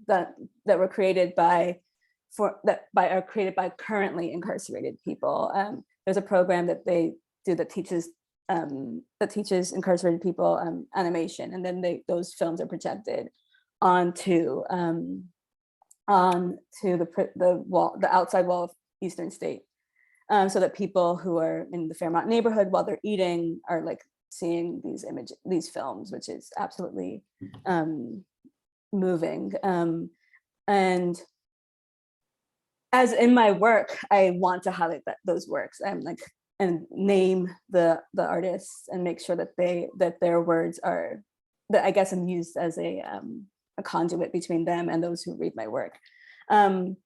that were created by currently incarcerated people. There's a program that they do that teaches incarcerated people animation, and then those films are projected onto the outside wall of Eastern State, so that people who are in the Fairmont neighborhood while they're eating are like seeing these films, which is absolutely moving. And as in my work, I want to highlight those works and name the artists and make sure that their words are, that I guess I'm used as a conduit between them and those who read my work. And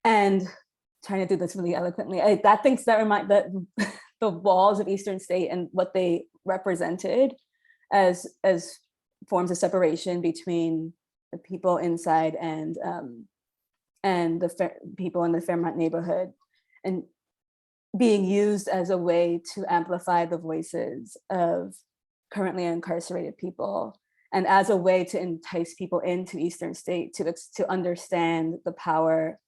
trying to do this really eloquently, that the walls of Eastern State and what they represented as forms of separation between the people inside and the people in the Fairmont neighborhood, and being used as a way to amplify the voices of currently incarcerated people, and as a way to entice people into Eastern State to understand the power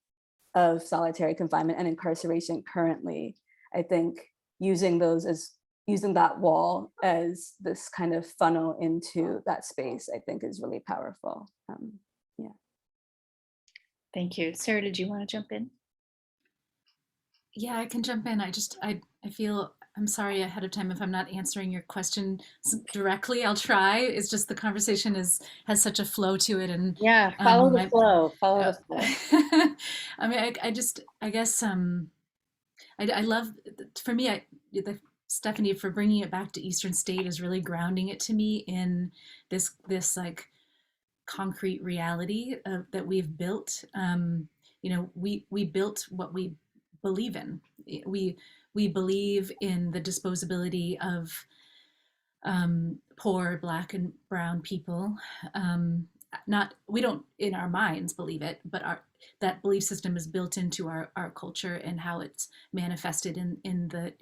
of solitary confinement and incarceration currently. I think using that wall as this kind of funnel into that space, I think is really powerful. Yeah. Thank you. Sarah, did you want to jump in? Yeah, I can jump in. I feel, I'm sorry ahead of time if I'm not answering your question directly. I'll try. It's just the conversation has such a flow to it, and Yeah, follow the flow. Follow the flow. I mean, I guess I love, for me, Stephanie, for bringing it back to Eastern State is really grounding it to me in this like concrete reality that we've built. We built what we believe in. We believe in the disposability of poor Black and brown people. We don't in our minds believe it, but that belief system is built into our culture and how it's manifested in the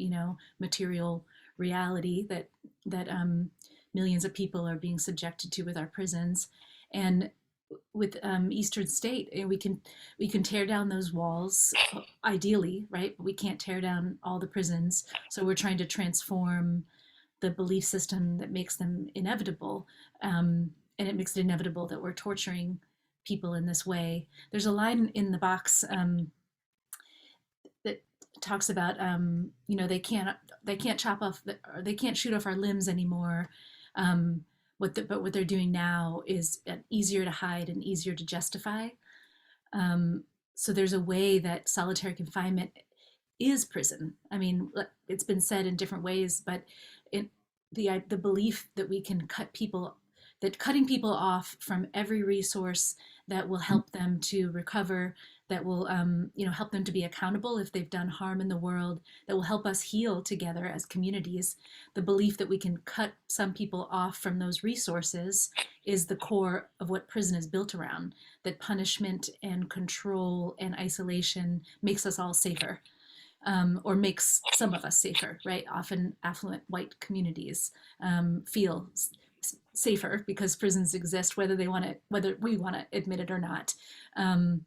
material reality that millions of people are being subjected to with our prisons. And with Eastern State, we can tear down those walls ideally, right? But we can't tear down all the prisons. So we're trying to transform the belief system that makes them inevitable. And it makes it inevitable that we're torturing people in this way. There's a line in the box that talks about, they can't chop off, or they can't shoot off our limbs anymore. But what they're doing now is easier to hide and easier to justify. So there's a way that solitary confinement is prison. I mean, it's been said in different ways, but the belief that we can cutting people off from every resource that will help them to recover, that will help them to be accountable if they've done harm in the world, that will help us heal together as communities. The belief that we can cut some people off from those resources is the core of what prison is built around, that punishment and control and isolation makes us all safer. Or makes some of us safer, right? Often affluent white communities feel safer because prisons exist, whether we want to admit it or not. And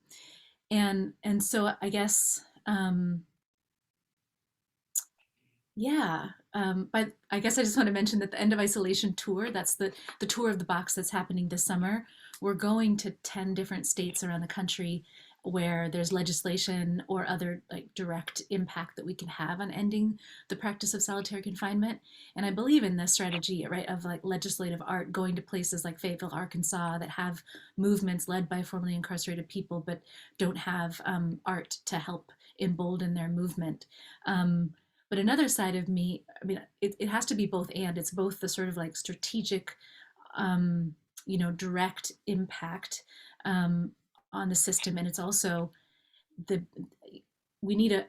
so I guess, but I guess I just want to mention that the End of Isolation tour, that's the tour of the box that's happening this summer. We're going to 10 different states around the country where there's legislation or other like direct impact that we can have on ending the practice of solitary confinement. And I believe in this strategy, right, of like legislative art, going to places like Fayetteville, Arkansas, that have movements led by formerly incarcerated people, but don't have art to help embolden their movement. But another side of me, I mean, it has to be both and. It's both the sort of like strategic, direct impact on the system, and it's also we need a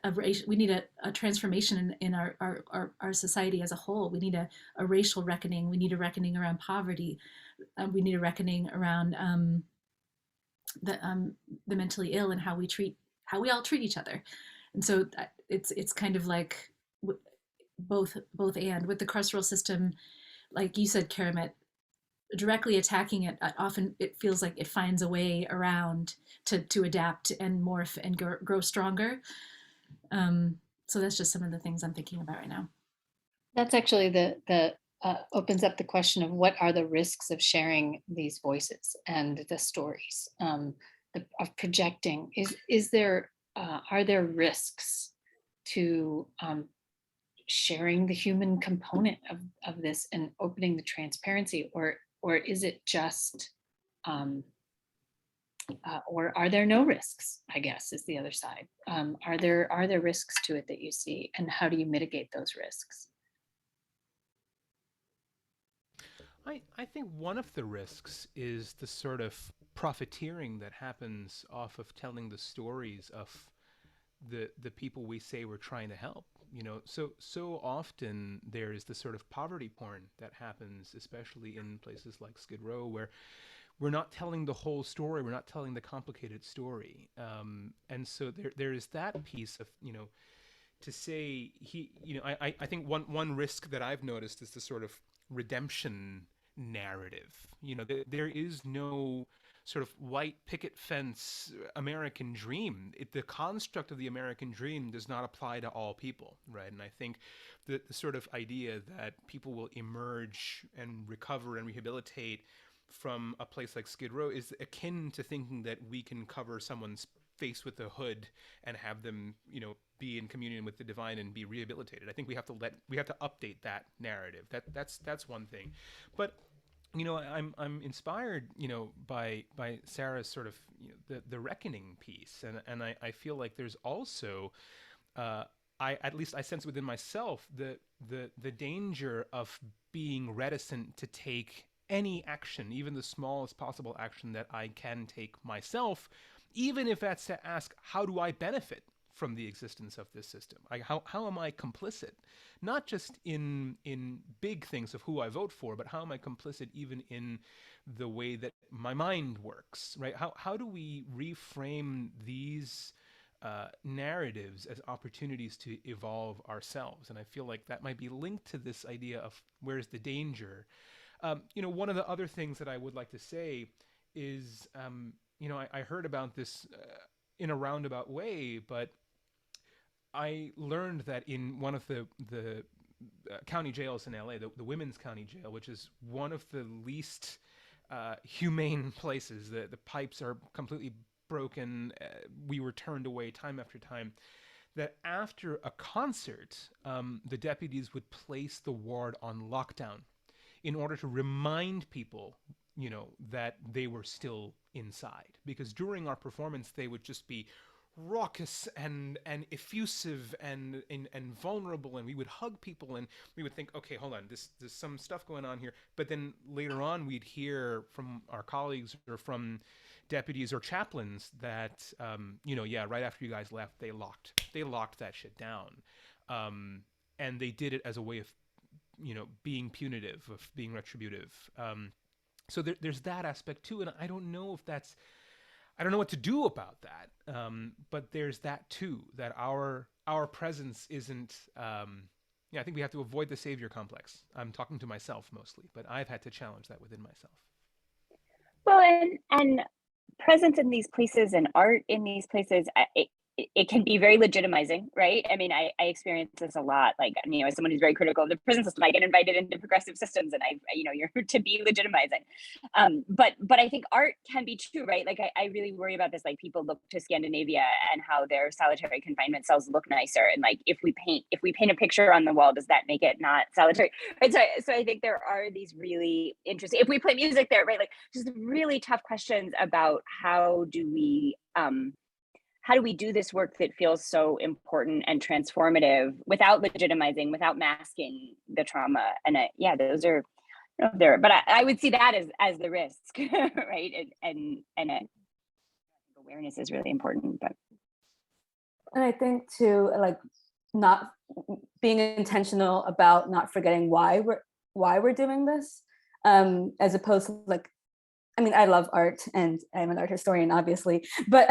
transformation in our society as a whole. We need a racial reckoning. We need a reckoning around poverty. We need a reckoning around the mentally ill and how we all treat each other. And so it's kind of like both and. With the carceral system, like you said, Keramet, directly attacking it, often it feels like it finds a way around to adapt and morph and grow stronger. So that's just some of the things I'm thinking about right now. That's actually the opens up the question of what are the risks of sharing these voices and the stories, of projecting. Are there risks to sharing the human component of this and opening the transparency, or is it just, or are there no risks, I guess is the other side. Are there risks to it that you see, and how do you mitigate those risks? I think one of the risks is the sort of profiteering that happens off of telling the stories of the people we say we're trying to help. So often there is the sort of poverty porn that happens, especially in places like Skid Row, where we're not telling the whole story, we're not telling the complicated story, and so there is that piece of to say I think one risk that I've noticed is the sort of redemption narrative. You know, there is no sort of white picket fence American dream. The construct of the American dream does not apply to all people, right? And I think the sort of idea that people will emerge and recover and rehabilitate from a place like Skid Row is akin to thinking that we can cover someone's face with a hood and have them, you know, be in communion with the divine and be rehabilitated. I think we have to update that narrative. That's one thing. But you know, I'm inspired, you know, by Sarah's sort of, you know, the reckoning piece, and I feel like there's also at least I sense within myself the danger of being reticent to take any action, even the smallest possible action that I can take myself, even if that's to ask, how do I benefit from the existence of this system? How am I complicit? Not just in big things of who I vote for, but how am I complicit even in the way that my mind works, right? How do we reframe these narratives as opportunities to evolve ourselves? And I feel like that might be linked to this idea of where's the danger. You know, one of the other things that I would like to say is, you know, I heard about this in a roundabout way, but I learned that in one of the county jails in LA, the women's county jail, which is one of the least humane places, the pipes are completely broken. We were turned away time after time. That after a concert, the deputies would place the ward on lockdown in order to remind people, you know, that they were still inside. Because during our performance, they would just be raucous and effusive and vulnerable, and we would hug people and we would think, okay, hold on, there's some stuff going on here. But then later on, we'd hear from our colleagues or from deputies or chaplains that, you know, yeah, right after you guys left, they locked that shit down, and they did it as a way of, you know, being punitive, of being retributive. So there's that aspect too, and I don't know what to do about that. But there's that too, that our presence isn't. Yeah, I think we have to avoid the savior complex. I'm talking to myself mostly, but I've had to challenge that within myself. Well, and presence in these places and art in these places, it can be very legitimizing, right? I mean, I experience this a lot. Like, you know, as someone who's very critical of the prison system, I get invited into progressive systems, and you know, you're to be legitimizing. But I think art can be too, right? Like, I really worry about this. Like, people look to Scandinavia and how their solitary confinement cells look nicer, and like, if we paint a picture on the wall, does that make it not solitary? Right? So I think there are these really interesting. If we play music there, right? Like, just really tough questions about how do we do this work that feels so important and transformative without legitimizing, without masking the trauma? And yeah, those are there. But I would see that as the risk, right? And awareness is really important. But and I think too, like, not being intentional about not forgetting why we're doing this, as opposed to, like, I mean, I love art and I'm an art historian, obviously, but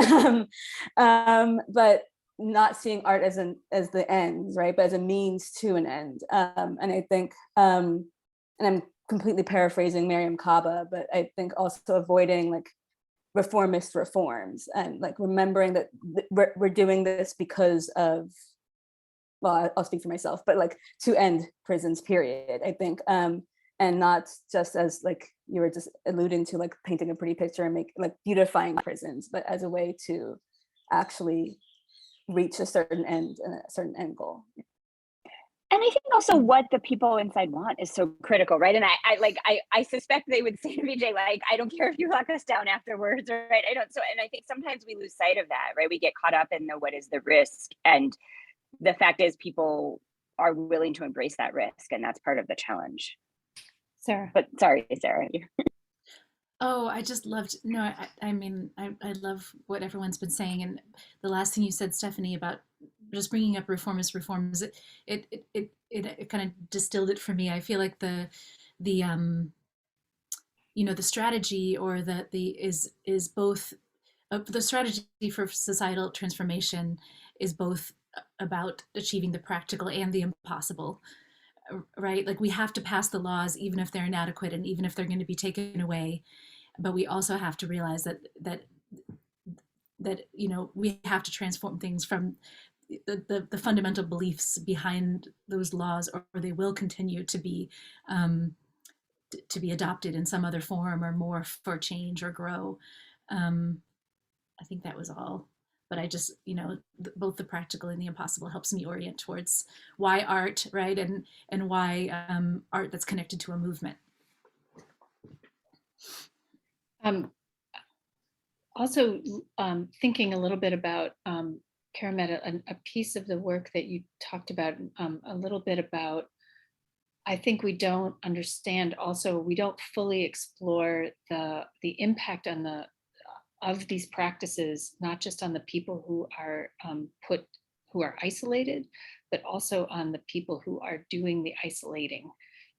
not seeing art as the end, right? But as a means to an end. And I think, and I'm completely paraphrasing Mariam Kaba, but I think also avoiding like reformist reforms and like remembering that we're doing this because of, well, I'll speak for myself, but like to end prisons, period, I think. And not just as, like you were just alluding to, like painting a pretty picture and like beautifying prisons, but as a way to actually reach a certain end and a certain end goal. And I think also what the people inside want is so critical, right? And I suspect they would say to Vijay, like, I don't care if you lock us down afterwards, right? And I think sometimes we lose sight of that, right? We get caught up in what is the risk, and the fact is people are willing to embrace that risk, and that's part of the challenge. Sarah. But sorry, Sarah. Oh, I just loved, no, I mean, I love what everyone's been saying. And the last thing you said, Stephanie, about just bringing up reforms, it kind of distilled it for me. I feel like the you know, the strategy or is both, the strategy for societal transformation is both about achieving the practical and the impossible. right? Like we have to pass the laws, even if they're inadequate and even if they're going to be taken away. But we also have to realize that we have to transform things from the fundamental beliefs behind those laws, or they will continue to be adopted in some other form or morph or change or grow. I think that was all. But I just, both the practical and the impossible helps me orient towards why art, right? And why art that's connected to a movement. Also, thinking a little bit about Keramet, a piece of the work that you talked about, a little bit about, I think we don't understand, also we don't fully explore the impact on of these practices, not just on the people who are who are isolated, but also on the people who are doing the isolating,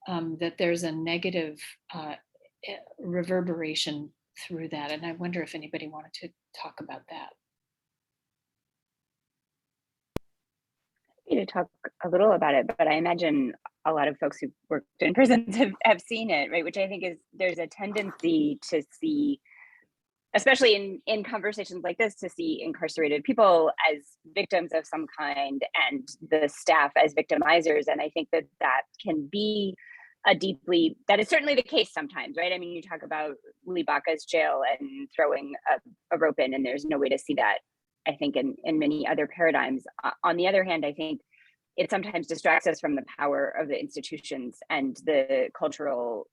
that there's a negative reverberation through that. And I wonder if anybody wanted to talk about that. To talk a little about it, but I imagine a lot of folks who worked in prisons have seen it, right? Which I think is, there's a tendency to see, especially in conversations like this, to see incarcerated people as victims of some kind and the staff as victimizers. And I think that can be that is certainly the case sometimes, right? I mean, you talk about Lee Baca's jail and throwing a rope in, and there's no way to see that, I think, in many other paradigms. On the other hand, I think it sometimes distracts us from the power of the institutions and the cultural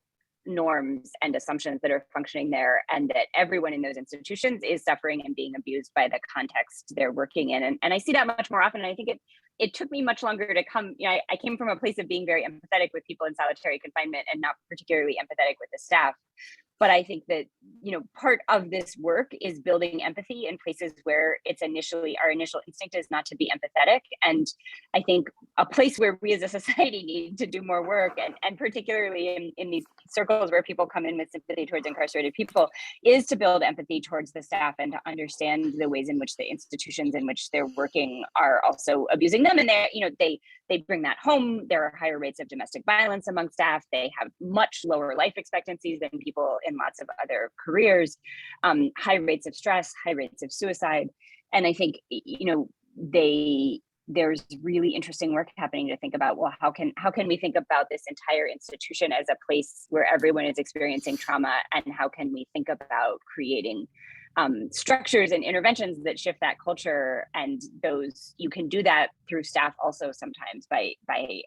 norms and assumptions that are functioning there, and that everyone in those institutions is suffering and being abused by the context they're working in. And I see that much more often. And I think it took me much longer to come, I came from a place of being very empathetic with people in solitary confinement and not particularly empathetic with the staff. But I think that, part of this work is building empathy in places where our initial instinct is not to be empathetic. And I think a place where we as a society need to do more work, and particularly in these circles where people come in with sympathy towards incarcerated people, is to build empathy towards the staff and to understand the ways in which the institutions in which they're working are also abusing them. And they bring that home. There are higher rates of domestic violence among staff. They have much lower life expectancies than people in lots of other careers, high rates of stress, high rates of suicide. And I think, there's really interesting work happening to think about, well, how can we think about this entire institution as a place where everyone is experiencing trauma, and how can we think about creating structures and interventions that shift that culture? And you can do that through staff also sometimes by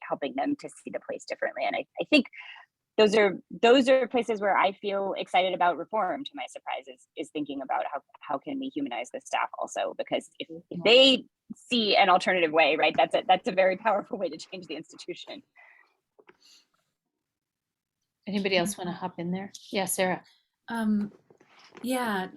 helping them to see the place differently. And I think those are places where I feel excited about reform, to my surprise, is thinking about how can we humanize the staff also, because if they see an alternative way, right, that's a very powerful way to change the institution. Anybody else want to hop in there? Yeah, Sarah. Yeah,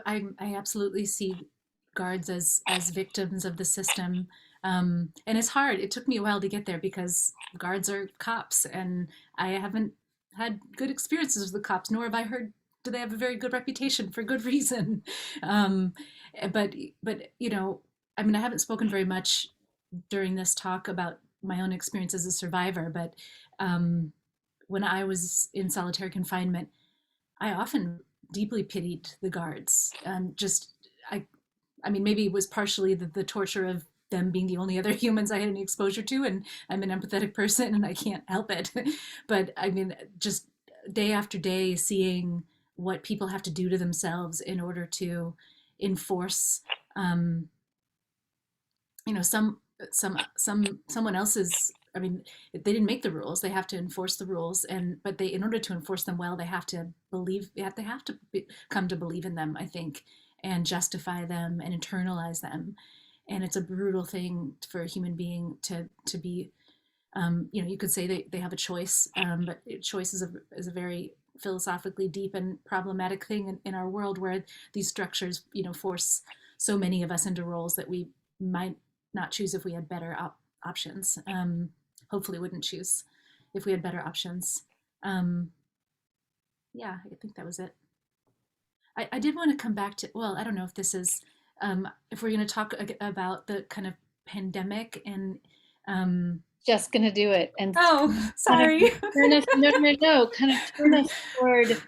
I absolutely see guards as victims of the system. And it's hard. It took me a while to get there because guards are cops, and I haven't had good experiences with the cops, nor have I heard do they have a very good reputation for good reason. But I mean, I haven't spoken very much during this talk about my own experience as a survivor, but when I was in solitary confinement, I often deeply pitied the guards. I mean, maybe it was partially the torture of them being the only other humans I had any exposure to, and I'm an empathetic person and I can't help it. But I mean, just day after day, seeing what people have to do to themselves in order to enforce, someone else's. I mean, they didn't make the rules; they have to enforce the rules, but in order to enforce them well, they have to come to believe in them, I think, and justify them and internalize them. And it's a brutal thing for a human being to be. You could say they have a choice, but choice is a very philosophically deep and problematic thing in our world, where these structures, force so many of us into roles that we might not choose if we had better options. Hopefully wouldn't choose if we had better options. Yeah, I think that was it. I did want to come back to, well, I don't know if this is, if we're going to talk about the kind of pandemic and just going to do it. And Oh, sorry. turn us, no, kind of turn us toward,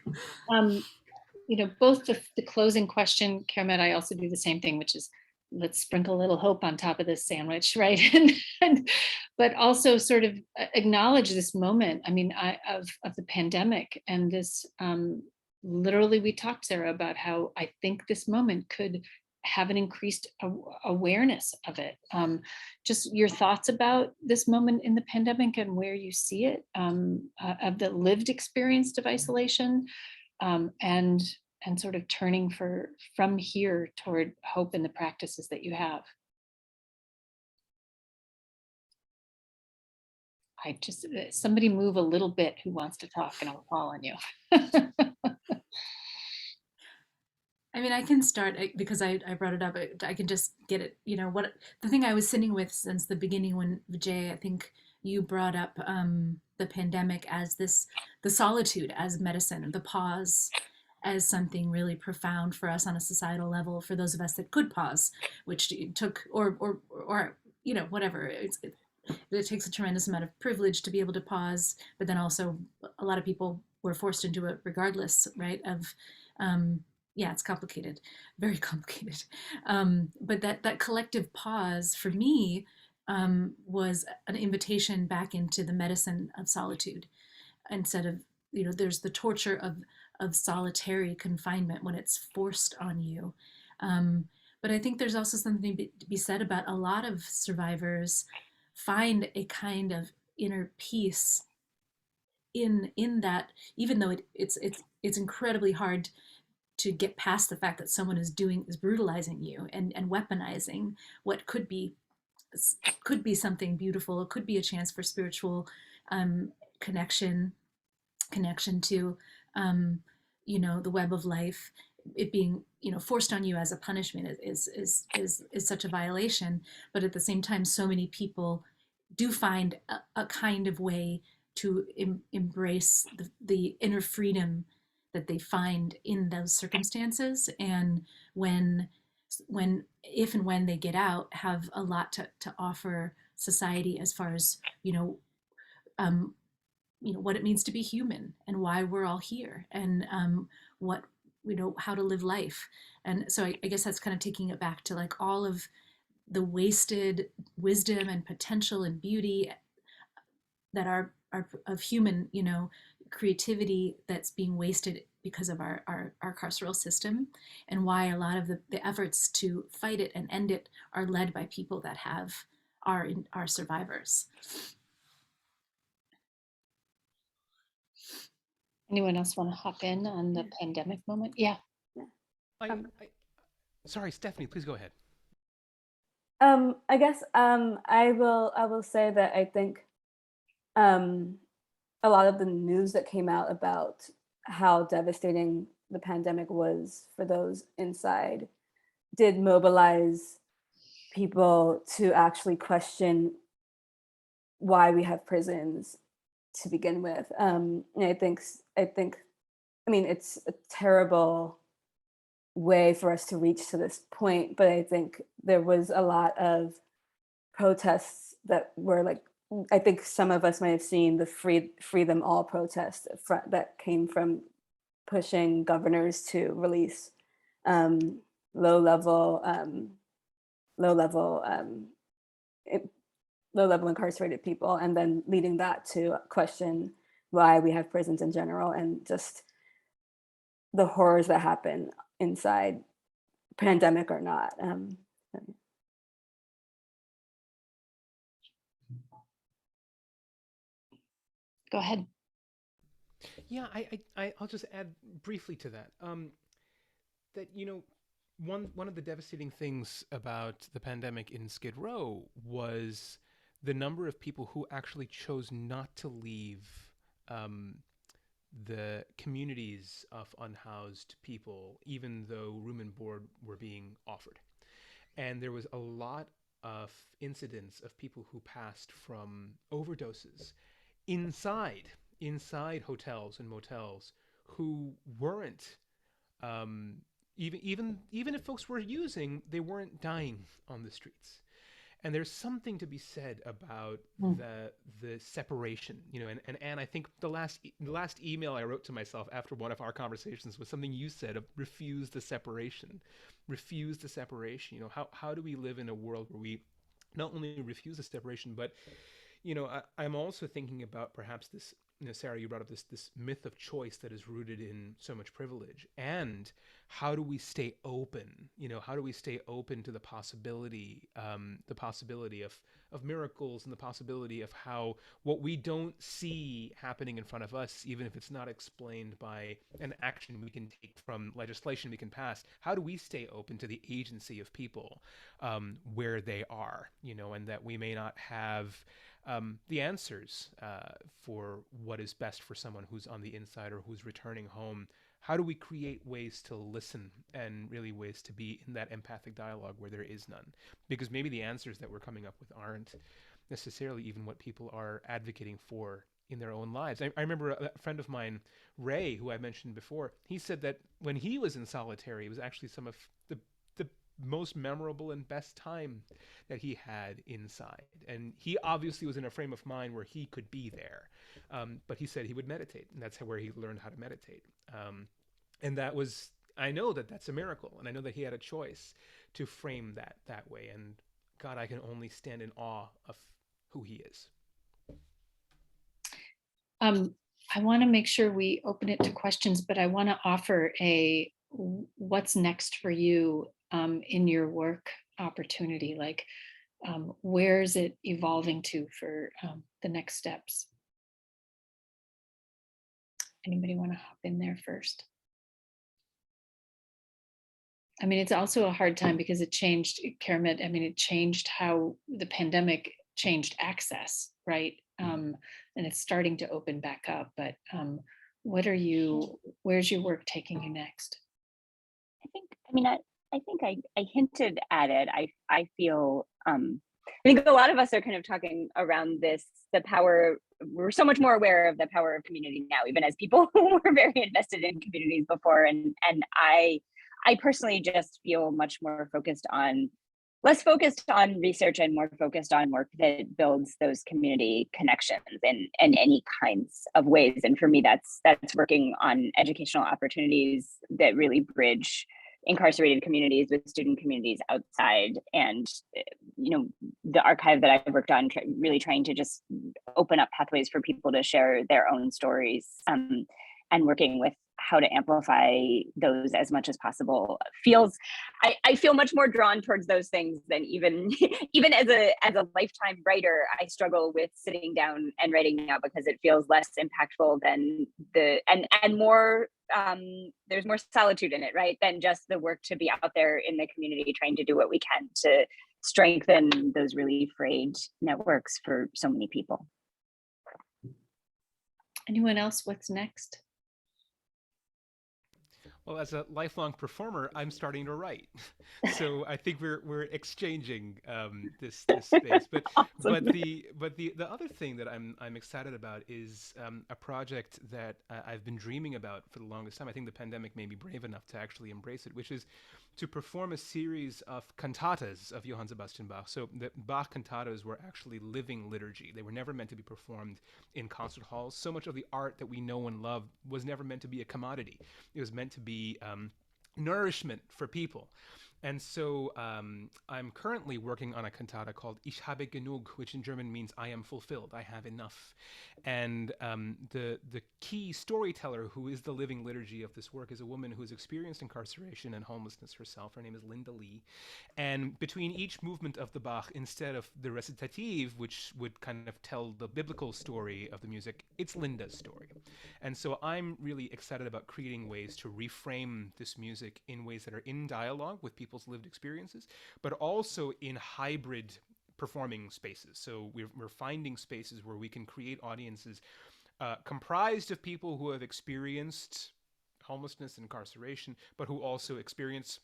both the closing question, Keramet, I also do the same thing, which is let's sprinkle a little hope on top of this sandwich, right? But also sort of acknowledge this moment, of the pandemic and this, literally we talked, Sarah, about how I think this moment could have an increased awareness of it. Just your thoughts about this moment in the pandemic and where you see it, of the lived experience of isolation, and sort of turning from here toward hope in the practices that you have. Somebody move a little bit who wants to talk and I'll call on you. I can start because I brought it up. I can just get it. What the thing I was sitting with since the beginning when Vijay, I think you brought up the pandemic as the solitude as medicine, the pause as something really profound for us on a societal level, for those of us that could pause, which took, or whatever. It takes a tremendous amount of privilege to be able to pause, but then also a lot of people were forced into it regardless, right? Yeah, it's complicated, very complicated. But that collective pause for me was an invitation back into the medicine of solitude, instead of, there's the torture of solitary confinement when it's forced on you. But I think there's also something to be said about a lot of survivors find a kind of inner peace in that, even though it's incredibly hard to get past the fact that someone is brutalizing you and weaponizing what could be something beautiful. It could be a chance for spiritual connection to the web of life. It being forced on you as a punishment is such a violation. But at the same time, so many people do find a kind of way to embrace the inner freedom that they find in those circumstances, and if and when they get out, have a lot to offer society as far as what it means to be human and why we're all here, and what how to live life. And so I guess that's kind of taking it back to like all of the wasted wisdom and potential and beauty that are of human creativity that's being wasted because of our carceral system, and why a lot of the efforts to fight it and end it are led by people that are survivors. Anyone else want to hop in on the pandemic moment? Yeah. Sorry, Stephanie, please go ahead. I guess I will say that I think a lot of the news that came out about how devastating the pandemic was for those inside did mobilize people to actually question why we have prisons to begin with. And I think it's a terrible way for us to reach to this point, but I think there was a lot of protests that were like, I think some of us might have seen the free them all protest that came from pushing governors to release low level incarcerated people, and then leading that to question why we have prisons in general, and just the horrors that happen inside, pandemic or not. Go ahead. Yeah, I'll just add briefly to that. That one of the devastating things about the pandemic in Skid Row was the number of people who actually chose not to leave the communities of unhoused people, even though room and board were being offered. And there was a lot of incidents of people who passed from overdoses inside hotels and motels, who weren't even if folks were using, they weren't dying on the streets. And there's something to be said about the separation, you know, and Anne, I think the last email I wrote to myself after one of our conversations was something you said of refuse the separation. Refuse the separation. You know, how do we live in a world where we not only refuse the separation, but, you know, I'm also thinking about perhaps this, you know, Sarah, you brought up this myth of choice that is rooted in so much privilege. And how do we stay open? You know, how do we stay open to the possibility of miracles, and the possibility of how what we don't see happening in front of us, even if it's not explained by an action we can take from legislation we can pass, how do we stay open to the agency of people where they are, you know, and that we may not have the answers for what is best for someone who's on the inside or who's returning home. How do we create ways to listen and really ways to be in that empathic dialogue where there is none? Because maybe the answers that we're coming up with aren't necessarily even what people are advocating for in their own lives. I remember a friend of mine, Ray, who I mentioned before, he said that when he was in solitary, it was actually some of the most memorable and best time that he had inside. And he obviously was in a frame of mind where he could be there. But he said he would meditate, and that's where he learned how to meditate. And that was, I know that that's a miracle. And I know that he had a choice to frame that way. And God, I can only stand in awe of who he is. I want to make sure we open it to questions, but I want to offer a what's next for you in your work opportunity. Like, where is it evolving to for the next steps? Anybody want to hop in there first? I mean, it's also a hard time because it changed, Keramet, I mean, it changed how the pandemic changed access, right? And it's starting to open back up, but where's your work taking you next? I think I hinted at it. I feel, I think a lot of us are kind of talking around this, the power, we're so much more aware of the power of community now, even as people who were very invested in communities before. And I personally just feel much more less focused on research and more focused on work that builds those community connections in any kinds of ways. And for me, that's working on educational opportunities that really bridge incarcerated communities with student communities outside. And, you know, the archive that I've worked on, really trying to just open up pathways for people to share their own stories, and working with how to amplify those as much as possible I feel much more drawn towards those things than even as a lifetime writer. I struggle with sitting down and writing now because it feels less impactful than and more there's more solitude in it, right, than just the work to be out there in the community trying to do what we can to strengthen those really frayed networks for so many people. Anyone else? What's next? Well, as a lifelong performer, I'm starting to write, so I think we're exchanging this space. But Awesome. but the other thing that I'm excited about is a project that I've been dreaming about for the longest time. I think the pandemic made me brave enough to actually embrace it, which is to perform a series of cantatas of Johann Sebastian Bach. So the Bach cantatas were actually living liturgy. They were never meant to be performed in concert halls. So much of the art that we know and love was never meant to be a commodity. It was meant to be nourishment for people. And so I'm currently working on a cantata called Ich habe genug, which in German means I am fulfilled, I have enough. And the key storyteller who is the living liturgy of this work is a woman who has experienced incarceration and homelessness herself. Her name is Linda Lee. And between each movement of the Bach, instead of the recitative, which would kind of tell the biblical story of the music, it's Linda's story. And so I'm really excited about creating ways to reframe this music in ways that are in dialogue with people's lived experiences, but also in hybrid performing spaces. So we're finding spaces where we can create audiences comprised of people who have experienced homelessness and incarceration, but who also experience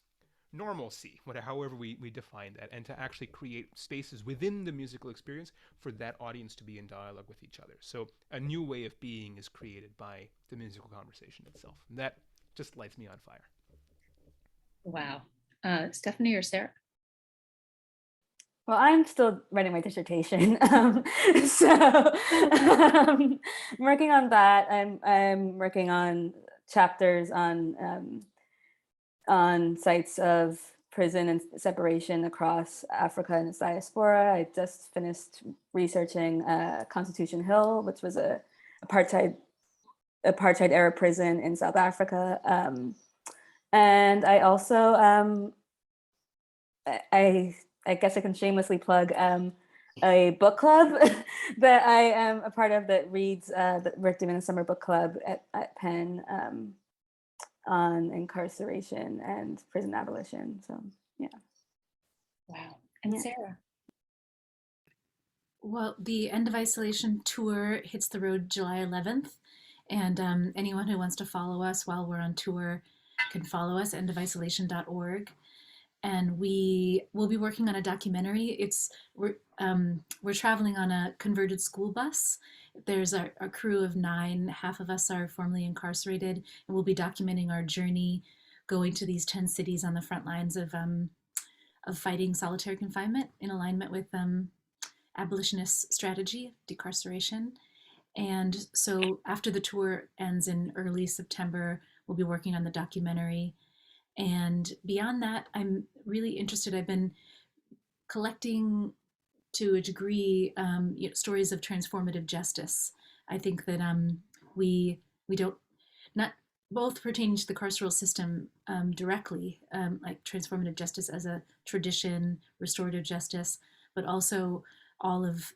normalcy, however we define that, and to actually create spaces within the musical experience for that audience to be in dialogue with each other. So a new way of being is created by the musical conversation itself. And that just lights me on fire. Wow. Stephanie or Sarah? Well, I'm still writing my dissertation, so I'm working on that. I'm working on chapters on sites of prison and separation across Africa and its diaspora. I just finished researching Constitution Hill, which was a apartheid era prison in South Africa, and I also I guess I can shamelessly plug a book club that I am a part of that reads that we're doing a summer book club at Penn on incarceration and prison abolition. So yeah. Wow. And Yeah. Sarah? Well, the End of Isolation tour hits the road July 11th. And anyone who wants to follow us while we're on tour can follow us, endofisolation.org. And we will be working on a documentary. We're traveling on a converted school bus. There's a crew of 9. Half of us are formerly incarcerated, and we'll be documenting our journey going to these 10 cities on the front lines of fighting solitary confinement in alignment with abolitionist strategy, decarceration. And so after the tour ends in early September, we'll be working on the documentary. And beyond that, I'm really interested. I've been collecting, to a degree, stories of transformative justice. I think that we don't, not both pertaining to the carceral system directly, like transformative justice as a tradition, restorative justice, but also all of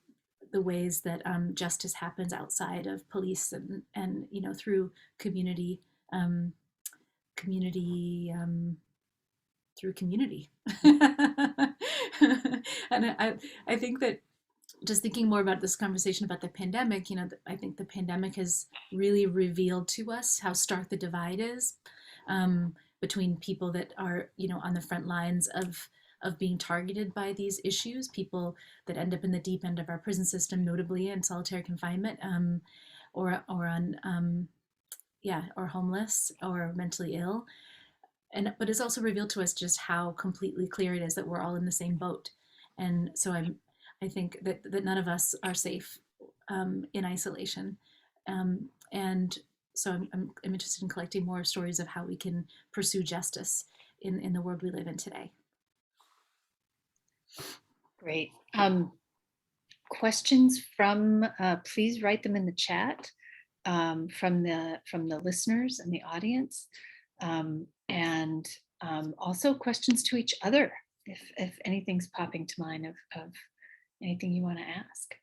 the ways that justice happens outside of police and through community through community. And I think that just thinking more about this conversation about the pandemic, I think the pandemic has really revealed to us how stark the divide is between people that are, on the front lines of being targeted by these issues, people that end up in the deep end of our prison system, notably in solitary confinement, or homeless or mentally ill. But it's also revealed to us just how completely clear it is that we're all in the same boat. And so I think that none of us are safe in isolation. And so I'm interested in collecting more stories of how we can pursue justice in the world we live in today. Great. Questions from, please write them in the chat from the listeners and the audience. And also questions to each other, if anything's popping to mind of anything you want to ask.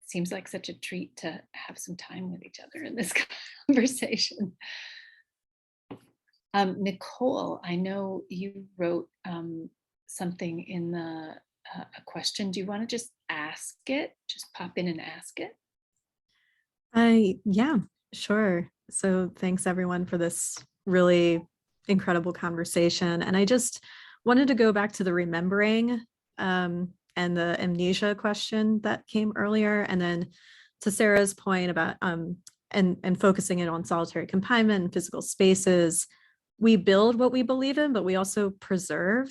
Seems like such a treat to have some time with each other in this conversation. Nicole, I know you wrote something in a question. Do you want to just ask it? Just pop in and ask it? Yeah, sure. So thanks everyone for this really incredible conversation. And I just wanted to go back to the remembering and the amnesia question that came earlier. And then to Sarah's point about and focusing it on solitary confinement and physical spaces. We build what we believe in, but we also preserve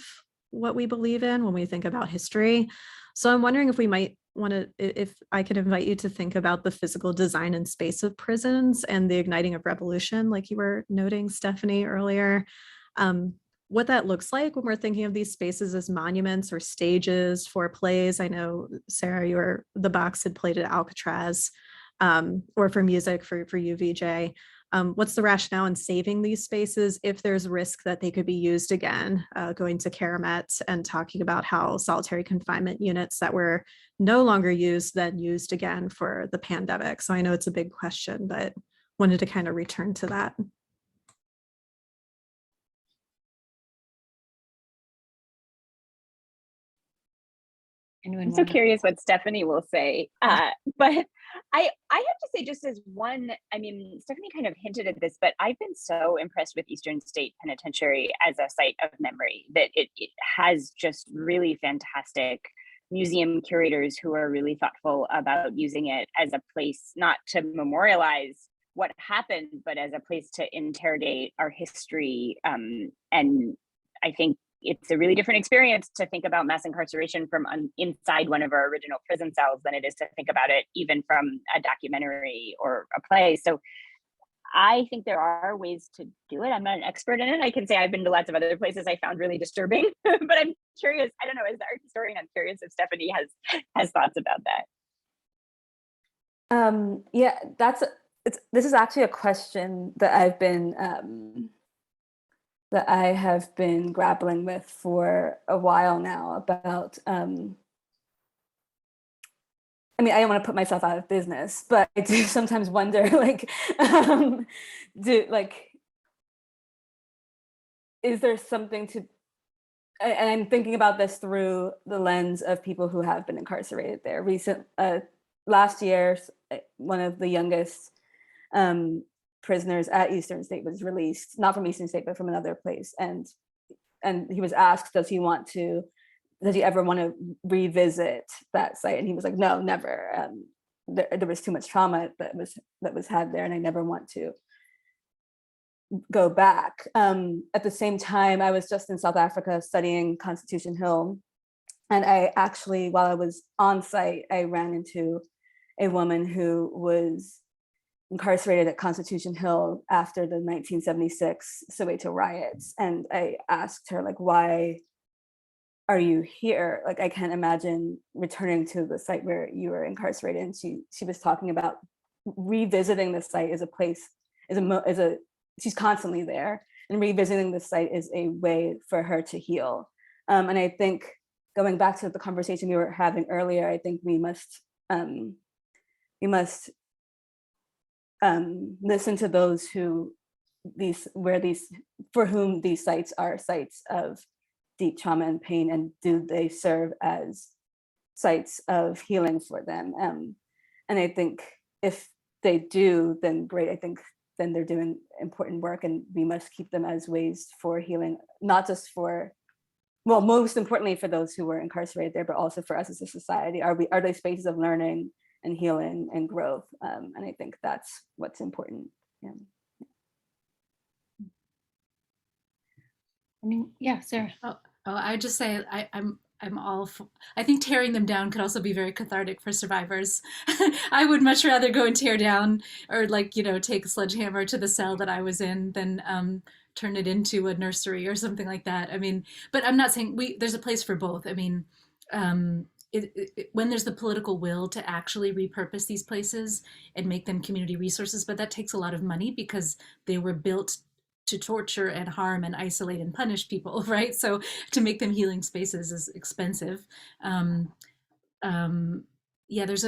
what we believe in when we think about history. So I'm wondering if we might want to, if I could invite you to think about the physical design and space of prisons and the igniting of revolution, like you were noting, Stephanie, earlier. What that looks like when we're thinking of these spaces as monuments or stages for plays. I know, Sarah, the Box had played at Alcatraz, or for music for you, Vijay. What's the rationale in saving these spaces if there's risk that they could be used again? Going to Keramet and talking about how solitary confinement units that were no longer used then used again for the pandemic. So I know it's a big question, but wanted to kind of return to that. I'm so curious what Stephanie will say, but I have to say, just as one, I mean, Stephanie kind of hinted at this, but I've been so impressed with Eastern State Penitentiary as a site of memory that it has just really fantastic museum curators who are really thoughtful about using it as a place not to memorialize what happened, but as a place to interrogate our history. And I think it's a really different experience to think about mass incarceration from inside one of our original prison cells than it is to think about it even from a documentary or a play. So I think there are ways to do it. I'm not an expert in it. I can say I've been to lots of other places I found really disturbing, but I'm curious. I don't know, as the art historian, I'm curious if Stephanie has thoughts about that. Yeah, this is actually a question that I have been grappling with for a while now about, I mean, I don't want to put myself out of business, but I do sometimes wonder, like, is there something to, and I'm thinking about this through the lens of people who have been incarcerated there. Last year, one of the youngest prisoners at Eastern State was released, not from Eastern State, but from another place. And he was asked, does he ever want to revisit that site? And he was like, no, never. There was too much trauma that was had there, and I never want to go back. At the same time, I was just in South Africa studying Constitution Hill. And I actually, while I was on site, I ran into a woman who was incarcerated at Constitution Hill after the 1976 Soweto riots. And I asked her, like, why are you here? Like, I can't imagine returning to the site where you were incarcerated. And she was talking about revisiting the site as a place, she's constantly there, and revisiting the site is a way for her to heal. And I think, going back to the conversation we were having earlier, I think we must listen to those for whom these sites are sites of deep trauma and pain, and do they serve as sites of healing for them? And I think if they do, then great. I think then they're doing important work, and we must keep them as ways for healing, not just for, well, most importantly for those who were incarcerated there, but also for us as a society. Are they spaces of learning and healing and growth? And I think that's what's important. Yeah. I mean, yeah, Sarah. I just say I'm all I think tearing them down could also be very cathartic for survivors. I would much rather go and tear down, or take a sledgehammer to the cell that I was in than turn it into a nursery or something like that. I mean, but I'm not saying there's a place for both. I mean, when there's the political will to actually repurpose these places and make them community resources, but that takes a lot of money because they were built to torture and harm and isolate and punish people, right? So to make them healing spaces is expensive. Yeah, there's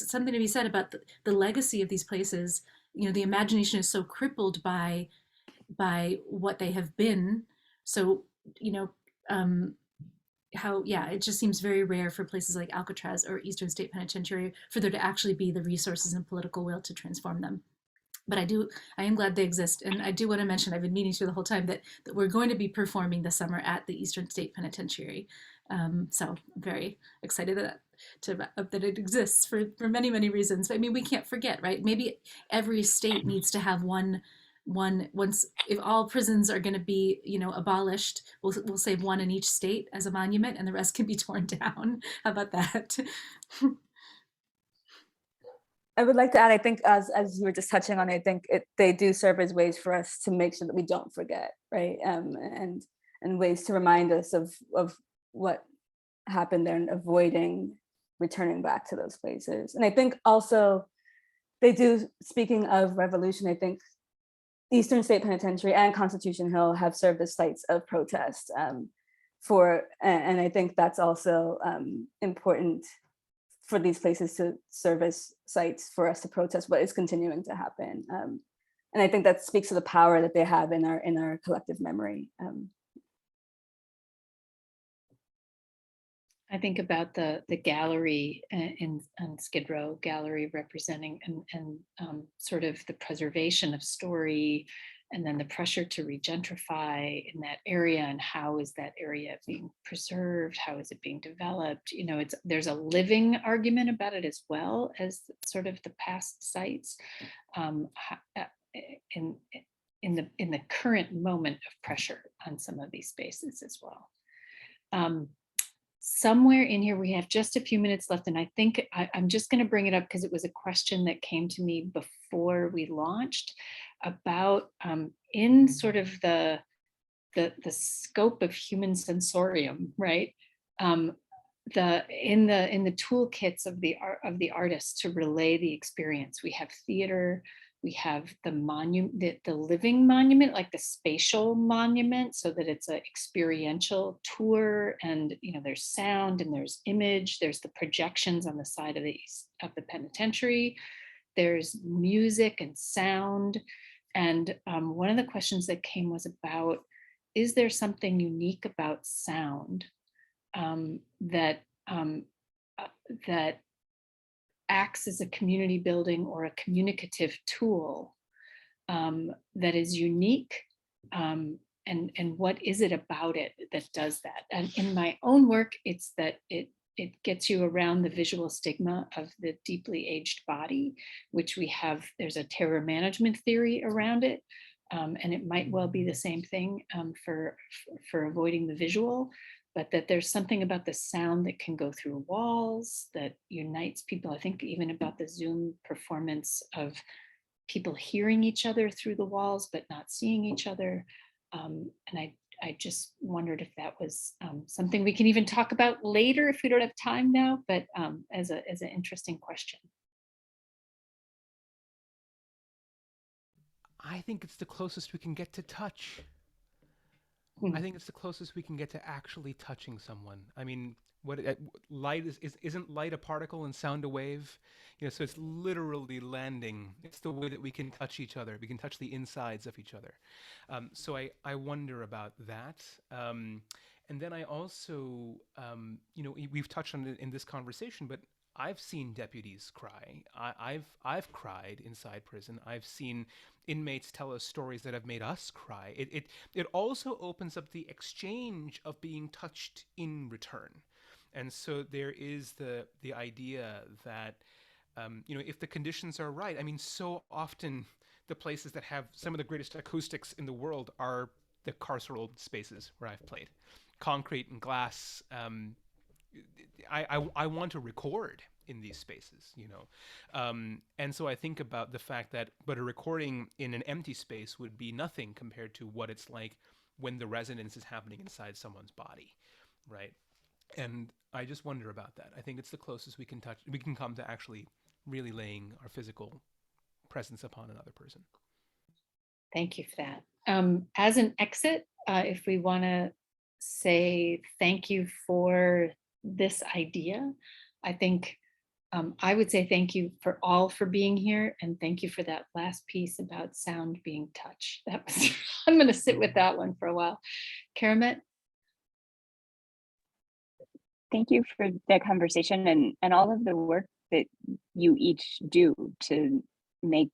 something to be said about the legacy of these places. The imagination is so crippled by what they have been. So it just seems very rare for places like Alcatraz or Eastern State Penitentiary for there to actually be the resources and political will to transform them. But I am glad they exist. And I do want to mention, I've been meaning to the whole time, that we're going to be performing this summer at the Eastern State Penitentiary. So I'm very excited that it exists for many, many reasons. But I mean, we can't forget, right? Maybe every state needs to have once, if all prisons are going to be, abolished, we'll save one in each state as a monument, and the rest can be torn down. How about that? I would like to add, I think as you were just touching on, I think they do serve as ways for us to make sure that we don't forget, right? And ways to remind us of what happened there and avoiding returning back to those places. And I think also they do, speaking of revolution, I think Eastern State Penitentiary and Constitution Hill have served as sites of protest and I think that's also important for these places to serve as sites for us to protest what is continuing to happen. And I think that speaks to the power that they have in our collective memory. I think about the gallery on Skid Row, gallery representing and sort of the preservation of story, and then the pressure to regentrify in that area, and how is that area being preserved? How is it being developed? There's a living argument about it as well as sort of the past sites. And in the current moment of pressure on some of these spaces as well. Somewhere in here, we have just a few minutes left, and I think I'm just going to bring it up because it was a question that came to me before we launched about in sort of the scope of human sensorium, right? In the toolkits of the artists to relay the experience, we have theater, we have the monument, the living monument, like the spatial monument, so that it's an experiential tour, and there's sound and there's image, there's the projections on the side of the penitentiary, there's music and sound. And one of the questions that came was about, is there something unique about sound that acts as a community building or a communicative tool that is unique, and what is it about it that does that? And in my own work, it's that it gets you around the visual stigma of the deeply aged body, which there's a terror management theory around it, and it might well be the same thing for avoiding the visual, but that there's something about the sound that can go through walls, that unites people. I think even about the Zoom performance of people hearing each other through the walls, but not seeing each other. And I just wondered if that was something we can even talk about later if we don't have time now, but as an interesting question. I think it's the closest we can get to touch. I think it's the closest we can get to actually touching someone. I mean, light isn't light a particle and sound a wave? So it's literally landing. It's the way that we can touch each other. We can touch the insides of each other. So I wonder about that. And then I also, we've touched on it in this conversation, but I've seen deputies cry. I've cried inside prison. I've seen inmates tell us stories that have made us cry. It also opens up the exchange of being touched in return. And so there is the idea that, if the conditions are right, I mean, so often the places that have some of the greatest acoustics in the world are the carceral spaces where I've played. Concrete and glass. I want to record in these spaces, and so I think about the fact that, but a recording in an empty space would be nothing compared to what it's like when the resonance is happening inside someone's body, right? And I just wonder about that. I think it's the closest we can come to actually really laying our physical presence upon another person. Thank you for that. As an exit, if we want to say thank you for this idea, I think I would say thank you for being here, and thank you for that last piece about sound being touch. That was I'm going to sit with that one for a while. Keramet? Thank you for the conversation and all of the work that you each do to make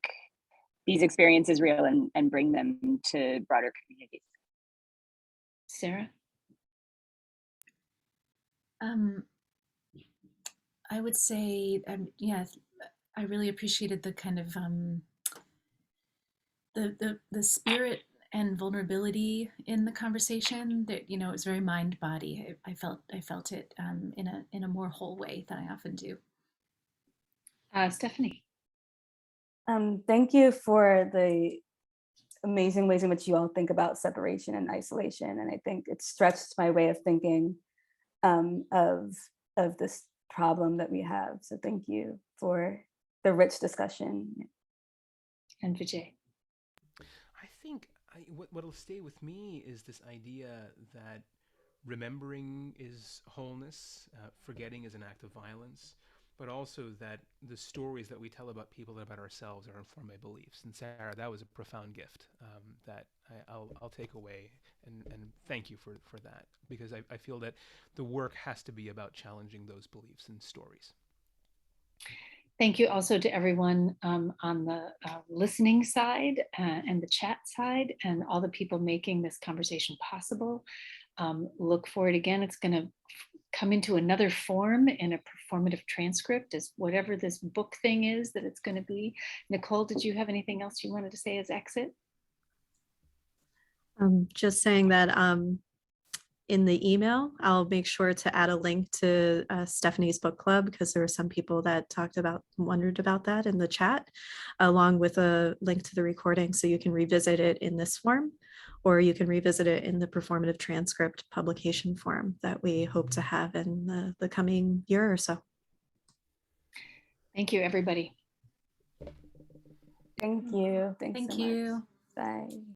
these experiences real and bring them to broader communities. Sarah? I would say, I really appreciated the kind of the spirit and vulnerability in the conversation. That it was very mind body. I felt it in a more whole way than I often do. Stephanie? Thank you for the amazing ways in which you all think about separation and isolation, and I think it stretched my way of thinking of this problem that we have. So thank you for the rich discussion. And Vijay? I think what'll stay with me is this idea that remembering is wholeness, forgetting is an act of violence, but also that the stories that we tell about people and about ourselves are informed by beliefs. And Sarah, that was a profound gift that I'll take away, and thank you for that, because I feel that the work has to be about challenging those beliefs and stories. Thank you also to everyone on the listening side and the chat side, and all the people making this conversation possible. Look for it again. It's going to come into another form in a performative transcript as whatever this book thing is that it's going to be. Nicole, did you have anything else you wanted to say as exit? Just saying that in the email, I'll make sure to add a link to Stephanie's book club, because there were some people that wondered about that in the chat, along with a link to the recording, so you can revisit it in this form, or you can revisit it in the performative transcript publication form that we hope to have in the coming year or so. Thank you, everybody. Thank you. Thanks Thank so you. much. Bye.